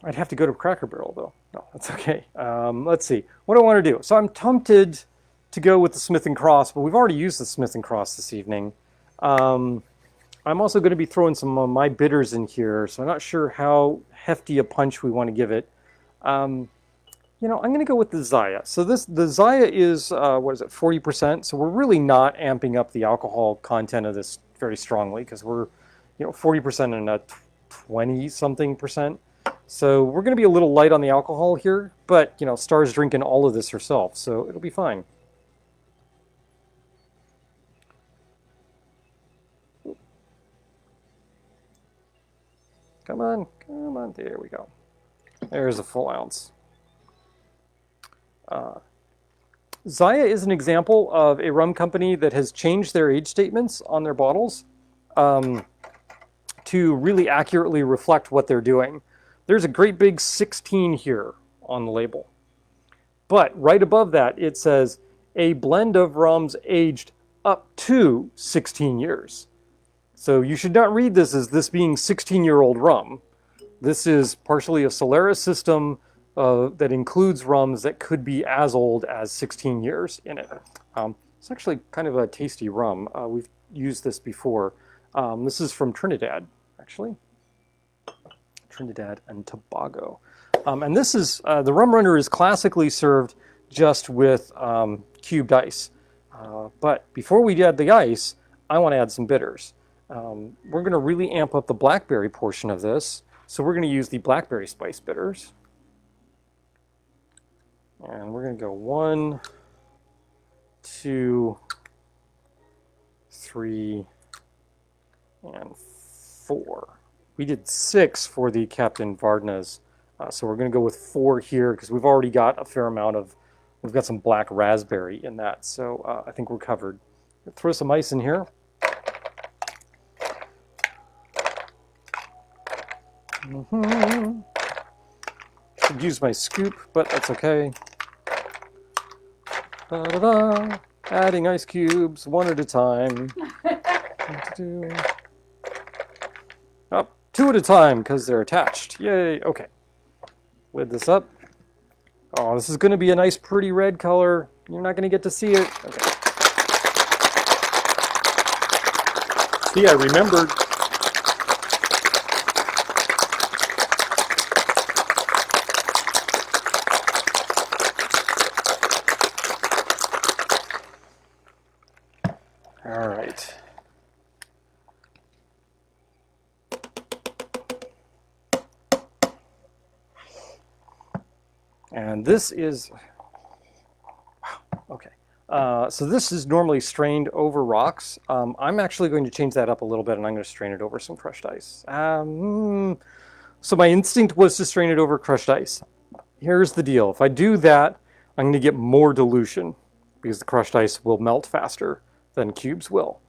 I'd have to go to Cracker Barrel, though. No, that's okay. Let's see. What do I want to do? So I'm tempted to go with the Smith & Cross, but we've already used the Smith & Cross this evening. I'm also going to be throwing some of my bitters in here, so I'm not sure how hefty a punch we want to give it. You know, I'm going to go with the Zaya. So the Zaya is, what is it, 40%? So we're really not amping up the alcohol content of this very strongly because we're, 40% and a 20-something percent. So we're going to be a little light on the alcohol here, but, Star's drinking all of this herself, so it'll be fine. Come on, there we go. There's a full ounce. Zaya is an example of a rum company that has changed their age statements on their bottles to really accurately reflect what they're doing. There's a great big 16 here on the label. But right above that, it says a blend of rums aged up to 16 years. So you should not read this as this being 16-year-old rum. This is partially a Solaris system that includes rums that could be as old as 16 years in it. It's actually kind of a tasty rum. We've used this before. This is from Trinidad, actually. Trinidad and Tobago. And this is, the Rum Runner is classically served just with cubed ice. But before we add the ice, I want to add some bitters. We're going to really amp up the blackberry portion of this. So we're going to use the blackberry spice bitters. And we're going to go 1, 2, 3, and 4. We did 6 for the Captain Varnez. So we're going to go with 4 here because we've already got a fair amount of, we've got some black raspberry in that. So I think we're covered. Throw some ice in here. Should use my scoop, but that's okay. Da-da-da. Adding ice cubes one at a time. Oh, 2 at a time because they're attached. Yay, okay. Lid this up. Oh, this is going to be a nice pretty red color. You're not going to get to see it. Okay. See, I remembered. All right. And this is, wow, okay. So this is normally strained over rocks. I'm actually going to change that up a little bit, and I'm going to strain it over some crushed ice. So my instinct was to strain it over crushed ice. Here's the deal. If I do that, I'm going to get more dilution because the crushed ice will melt faster than cubes will.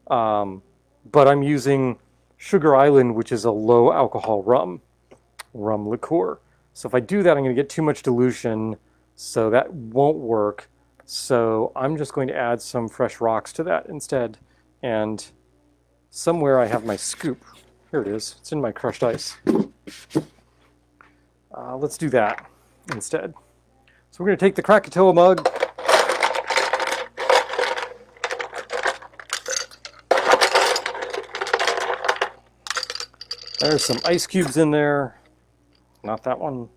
But I'm using Sugar Island, which is a low alcohol rum liqueur. So if I do that, I'm going to get too much dilution, so that won't work. So I'm just going to add some fresh rocks to that instead. And somewhere I have my scoop. Here it is. It's in my crushed ice. Let's do that instead. So we're going to take the Krakatoa mug. There's some ice cubes in there. Not that one.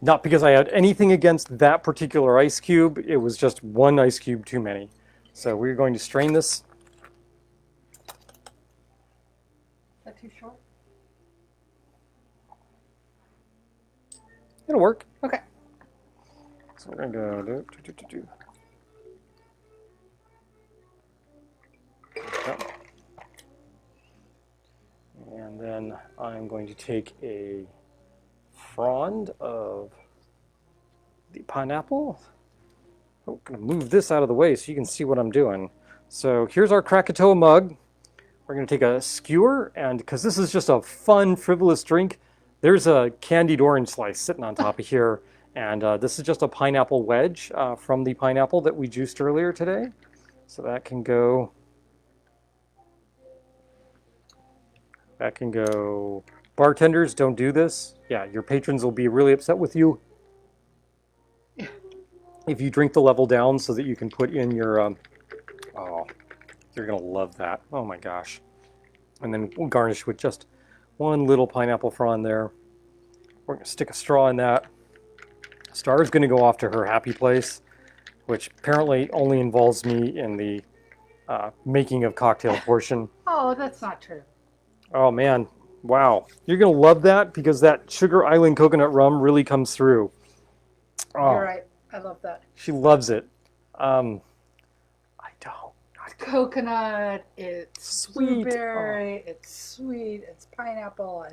Not because I had anything against that particular ice cube. It was just one ice cube too many. So we're going to strain this.
Is that too short?
It'll work.
Okay.
So we're going to do. And then I'm going to take a frond of the pineapple. I'm going to move this out of the way so you can see what I'm doing. So here's our Krakatoa mug. We're going to take a skewer, and because this is just a fun, frivolous drink, there's a candied orange slice sitting on top of here. And this is just a pineapple wedge from the pineapple that we juiced earlier today. So that can go... That can go. Bartenders, don't do this. Yeah, your patrons will be really upset with you if you drink the level down so that you can put in your, oh, you're going to love that. Oh my gosh. And then we'll garnish with just one little pineapple frond there. We're going to stick a straw in that. Star's going to go off to her happy place, which apparently only involves me in the making of cocktail portion.
Oh, that's not true.
Oh man, wow. You're going to love that because that Sugar Island coconut rum really comes through. Oh,
You're right. I love that.
she loves it. I don't.
It's coconut, it's
Sweet.
blueberry, it's sweet, it's pineapple,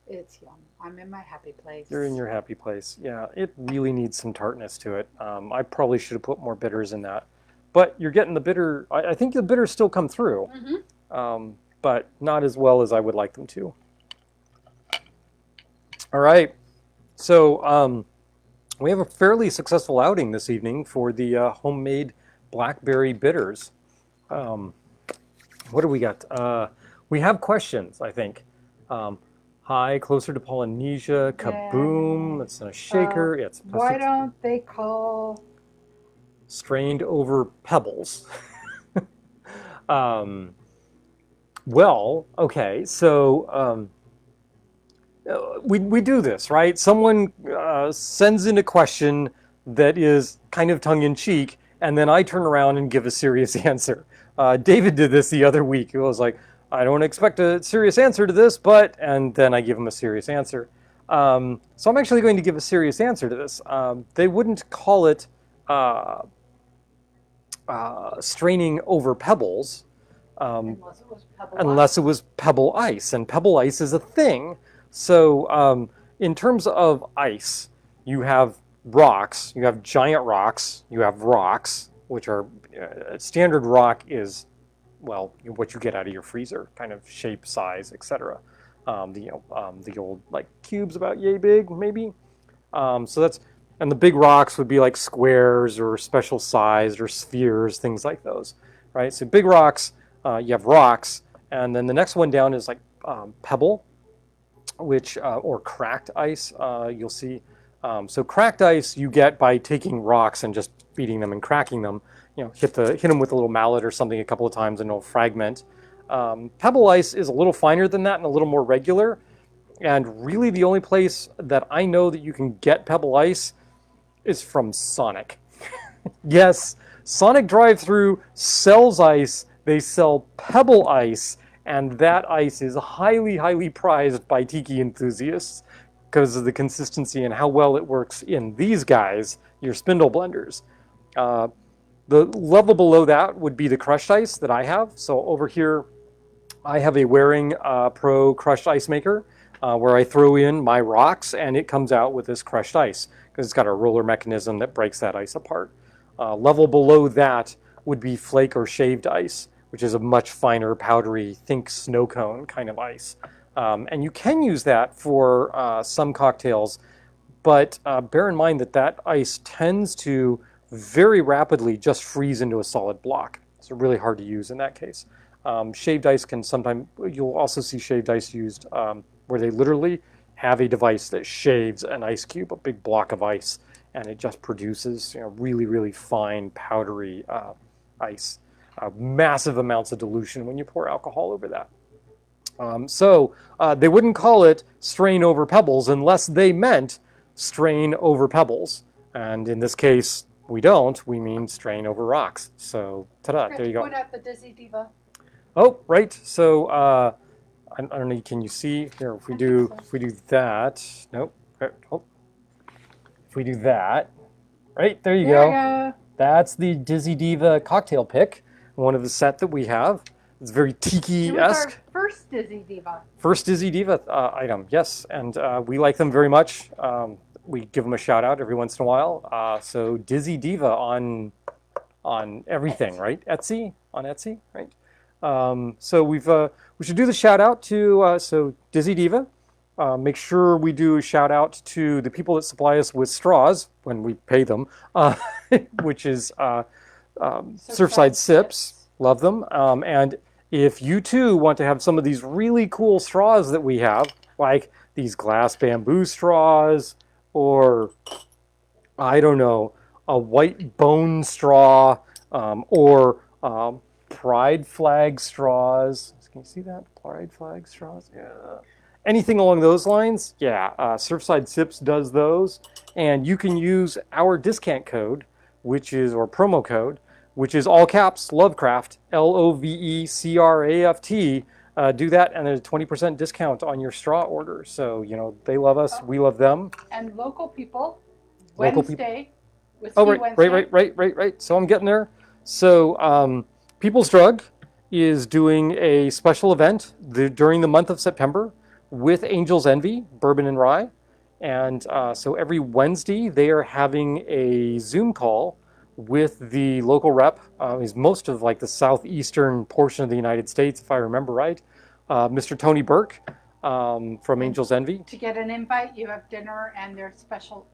it's yum. I'm in my happy place.
You're in your happy place. Yeah, it really needs some tartness to it. I probably should have put more bitters in that. But you're getting the bitter. I think the bitters still come through.
Mm-hmm.
But not as well as I would like them to. All right, so we have a fairly successful outing this evening for the homemade blackberry bitters. What do we got? We have questions, I think. Hi, closer to Polynesia, kaboom, it's in a shaker. It's
why don't they call...
strained over pebbles. Well, okay, so we do this, right? Someone sends in a question that is kind of tongue-in-cheek, and then I turn around and give a serious answer. David did this the other week. He was like, I don't expect a serious answer to this, but... And then I give him a serious answer. So I'm actually going to give a serious answer to this. They wouldn't call it straining over pebbles. Unless it was pebble ice, and pebble ice is a thing. So in terms of ice, you have rocks, you have giant rocks, you have rocks, which are standard rock is, well, what you get out of your freezer, kind of shape, size, etc. The old like cubes about yay big, maybe. So that's, and the big rocks would be like squares or special sized or spheres, things like those, right? So big rocks. You have rocks, and then the next one down is like pebble, which or cracked ice. You'll see. So cracked ice you get by taking rocks and just beating them and cracking them. You know, hit them with a little mallet or something a couple of times, and it'll fragment. Pebble ice is a little finer than that and a little more regular. And really, the only place that I know that you can get pebble ice is from Sonic. Yes. Sonic Drive-Thru sells ice. They sell pebble ice, and that ice is highly, highly prized by tiki enthusiasts because of the consistency and how well it works in these guys, your spindle blenders. The level below that would be the crushed ice that I have. So over here, I have a Waring Pro crushed ice maker where I throw in my rocks and it comes out with this crushed ice because it's got a roller mechanism that breaks that ice apart. Level below that would be flake or shaved ice, which is a much finer, powdery, think snow cone kind of ice. And you can use that for some cocktails, but bear in mind that that ice tends to very rapidly just freeze into a solid block. It's really hard to use in that case. Shaved ice can sometimes, you'll also see shaved ice used where they literally have a device that shaves an ice cube, a big block of ice, and it just produces really, really fine, powdery ice. Massive amounts of dilution when you pour alcohol over that. So they wouldn't call it strain over pebbles unless they meant strain over pebbles. And in this case, we don't. We mean strain over rocks. So, ta-da, there you go.
Point out the Dizzy Diva.
Oh, right. So, I don't know. Can you see here? If we do that, nope. Oh, if we do that, right there, you go. That's the Dizzy Diva cocktail pick, one of the set that we have. It's very tiki-esque.
Our first Dizzy Diva.
First Dizzy Diva item, yes, and we like them very much. We give them a shout out every once in a while. So Dizzy Diva on everything,
Etsy.
Right? Etsy on Etsy, right? So we should do the shout out to so Dizzy Diva. Make sure we do a shout out to the people that supply us with straws when we pay them, which is Surfside Sips. Love them. And if you too want to have some of these really cool straws that we have, like these glass bamboo straws, or I don't know, a white bone straw, or pride flag straws. Can you see that? Pride flag straws? Yeah. Anything along those lines? Yeah. Surfside Sips does those. And you can use our discount code, or promo code, which is all caps, Lovecraft, Lovecraft. Do that, and there's a 20% discount on your straw order. So, they love us, we love them.
And local people,
Wednesday.
Wednesday.
Right. So I'm getting there. So People's Drug is doing a special event during the month of September with Angel's Envy, Bourbon and Rye. And so every Wednesday, they are having a Zoom call with the local rep, is most of the southeastern portion of the United States, if I remember right, Mr. Tony Burke from Angel's Envy.
To get an invite, you have dinner and their special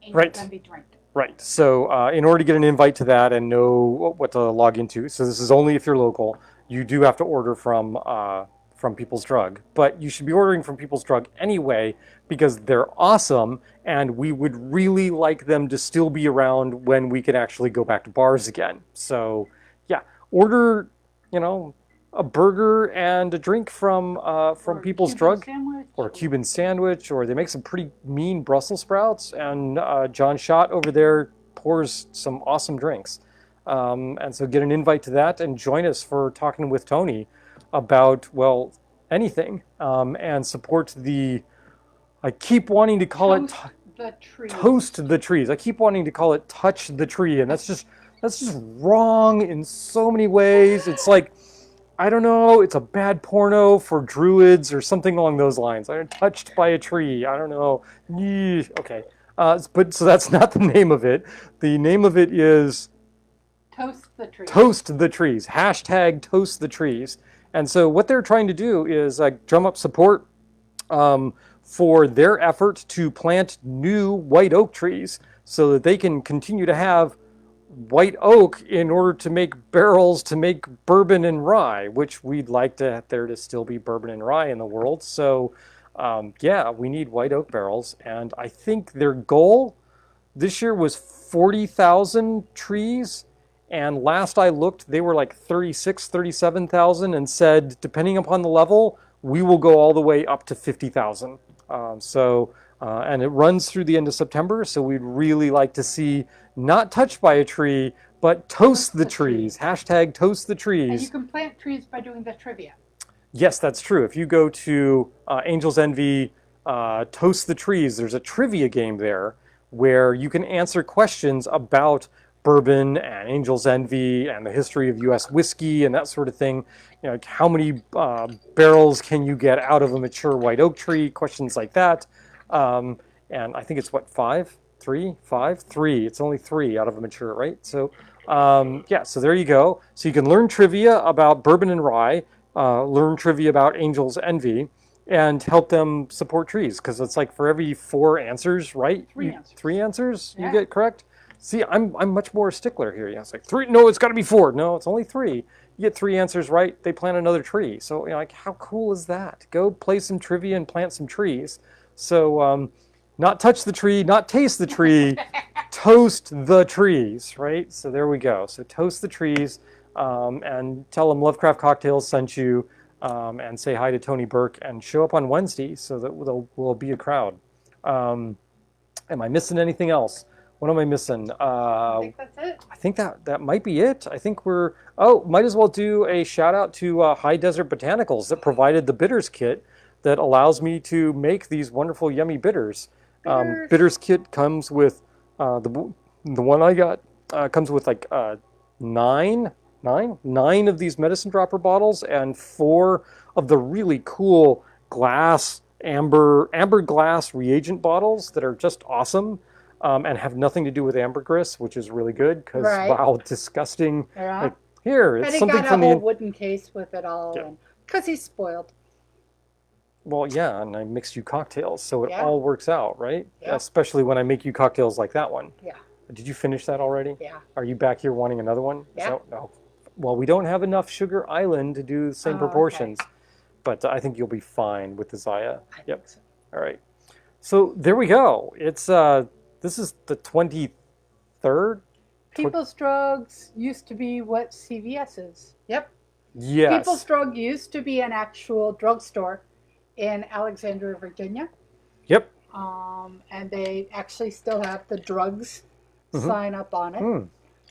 Angel's Envy drink.
Right. So in order to get an invite to that and know what to log into, so this is only if you're local, you do have to order from People's Drug. But you should be ordering from People's Drug anyway because they're awesome, and we would really like them to still be around when we can actually go back to bars again. So yeah, order, a burger and a drink from People's Drug, or a Cuban sandwich, or they make some pretty mean Brussels sprouts, and John Schott over there pours some awesome drinks. And so get an invite to that and join us for talking with Tony about, anything, and support I keep wanting to call it Toast the Trees. I keep wanting to call it Touch the Tree, and that's just wrong in so many ways. It's like, I don't know, it's a bad porno for druids or something along those lines. I'm touched by a tree. I don't know. Okay. But so that's not the name of it. The name of it is
Toast the Trees.
Toast the Trees. Hashtag Toast the Trees. And so what they're trying to do is drum up support for their effort to plant new white oak trees so that they can continue to have white oak in order to make barrels to make bourbon and rye, which we'd like there to still be bourbon and rye in the world. So we need white oak barrels. And I think their goal this year was 40,000 trees. And last I looked, they were 37,000, and said, depending upon the level, we will go all the way up to 50,000. And it runs through the end of September. So we'd really like to see, not touched by a tree, but toast the trees. Hashtag toast the trees.
And you can plant trees by doing the trivia.
Yes, that's true. If you go to Angel's Envy, Toast the Trees, there's a trivia game there where you can answer questions about bourbon and Angel's Envy and the history of U.S. whiskey and that sort of thing. You know, how many barrels can you get out of a mature white oak tree? Questions like that. And I think it's what, 5? 3? 5? 3. It's only 3 out of a mature, right? So, yeah, so there you go. So you can learn trivia about bourbon and rye, learn trivia about Angel's Envy, and help them support trees, because it's like for every 4 answers, right? 3 answers
Yeah.
you get correct. See, I'm much more a stickler here. Yeah, it's like 3. No, it's got to be 4. No, it's only 3. You get 3 answers right, they plant another tree. So, you know, like, how cool is that? Go play some trivia and plant some trees. So, not touch the tree, not taste the tree, toast the trees, right? So there we go. So toast the trees, and tell them Lovecraft Cocktails sent you, and say hi to Tony Burke, and show up on Wednesday so that we'll be a crowd. Am I missing anything else? What am I missing?
I think that's it.
I think that might be it. I think might as well do a shout out to High Desert Botanicals that provided the bitters kit that allows me to make these wonderful, yummy bitters. Bitters kit comes with, the one I got comes with like 9 of these medicine dropper bottles and 4 of the really cool amber glass reagent bottles that are just awesome. And have nothing to do with ambergris, which is really good because wow, disgusting.
Yeah.
Like, here, it's
And he
something
got a
from
whole
the.
wooden case with it all,
Yeah.
because he's spoiled.
Well, yeah, and I mixed you cocktails, so it
Yeah.
all works out, right?
Yeah.
Especially when I make you cocktails like that one.
Yeah.
Did you finish that already?
Yeah.
Are you back here wanting another one?
Yeah.
No. Well, we don't have enough Sugar Island to do the same proportions, but I think you'll be fine with the Zaya. Yep.
So.
All right. So there we go. It's this is the 23rd.
People's Drugs used to be what CVS is. Yep.
Yes.
People's Drug used to be an actual drugstore in Alexandria, Virginia.
Yep.
And they actually still have the drugs
Mhm.
sign up on it.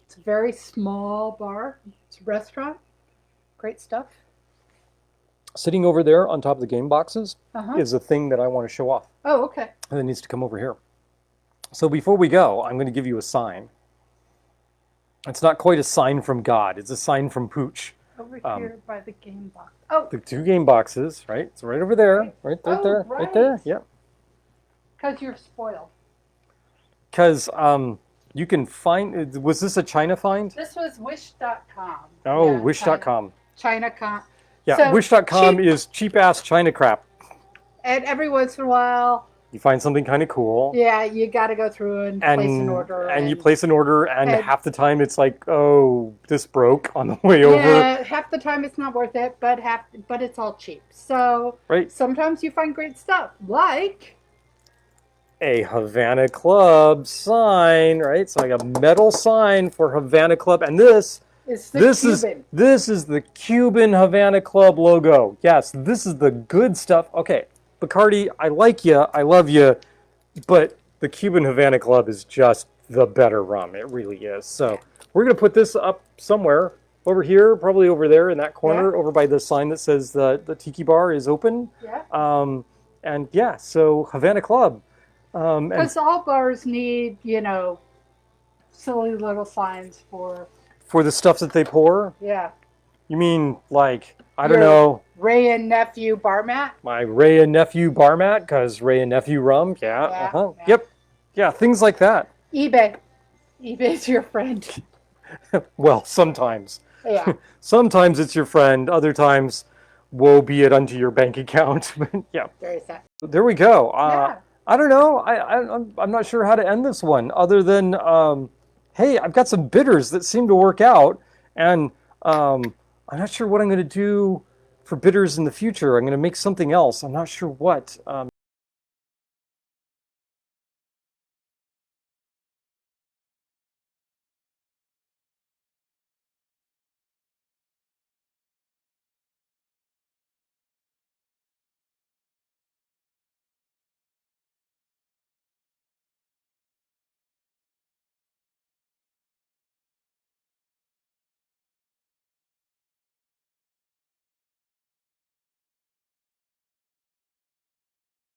It's a very small bar. It's a restaurant. Great stuff.
Sitting over there on top of the game boxes
Uh-huh.
is a thing that I want to show off.
Oh, okay.
And it needs to come over here. So before we go, I'm going to give you a sign. It's not quite a sign from God. It's a sign from Pooch.
Over here by the game box. Oh,
The 2 game boxes, right? It's right over there. Right
Oh,
there. Right there.
right.
Yep.
because you're spoiled.
Because you can find... Was this a China find?
This was Wish.com.
Oh,
Yeah,
Wish.com.
China.com.
Yeah,
So,
Wish.com
cheap-
is cheap-ass China crap.
And every once in a while,
You find something kind of cool.
yeah, you got to go through and place an order.
And you place an order, and
and-
half the time it's like, oh, this broke on the way over.
Yeah, half the time it's not worth it, but it's all cheap. So
Right.
sometimes you find great stuff, like
A Havana Club sign, right? So like a metal sign for Havana Club, and this
it's the Cuban.
is the Cuban Havana Club logo. Yes, this is the good stuff. Okay, Bacardi, I like you, I love you, but the Cuban Havana Club is just the better rum. It really is. So we're gonna put this up somewhere over here, probably over there in that corner, over by the sign that says the Tiki Bar is open.
Yeah.
And yeah, so Havana Club. And
Because all bars need, silly little signs for,
for the stuff that they pour,
yeah.
you mean like, I don't
Your
know,
Ray and nephew bar mat.
my Ray and Nephew bar mat, because Ray and Nephew rum, yeah,
Yeah, yeah.
Yep, yeah, things like that.
eBay. eBay's your friend.
Well, sometimes.
Yeah.
Sometimes it's your friend, other times, woe be it unto your bank account. Yeah,
There's that.
there we go.
Yeah.
I don't know, I'm not sure how to end this one, other than, hey, I've got some bitters that seem to work out, and I'm not sure what I'm going to do for bitters in the future. I'm going to make something else. I'm not sure what.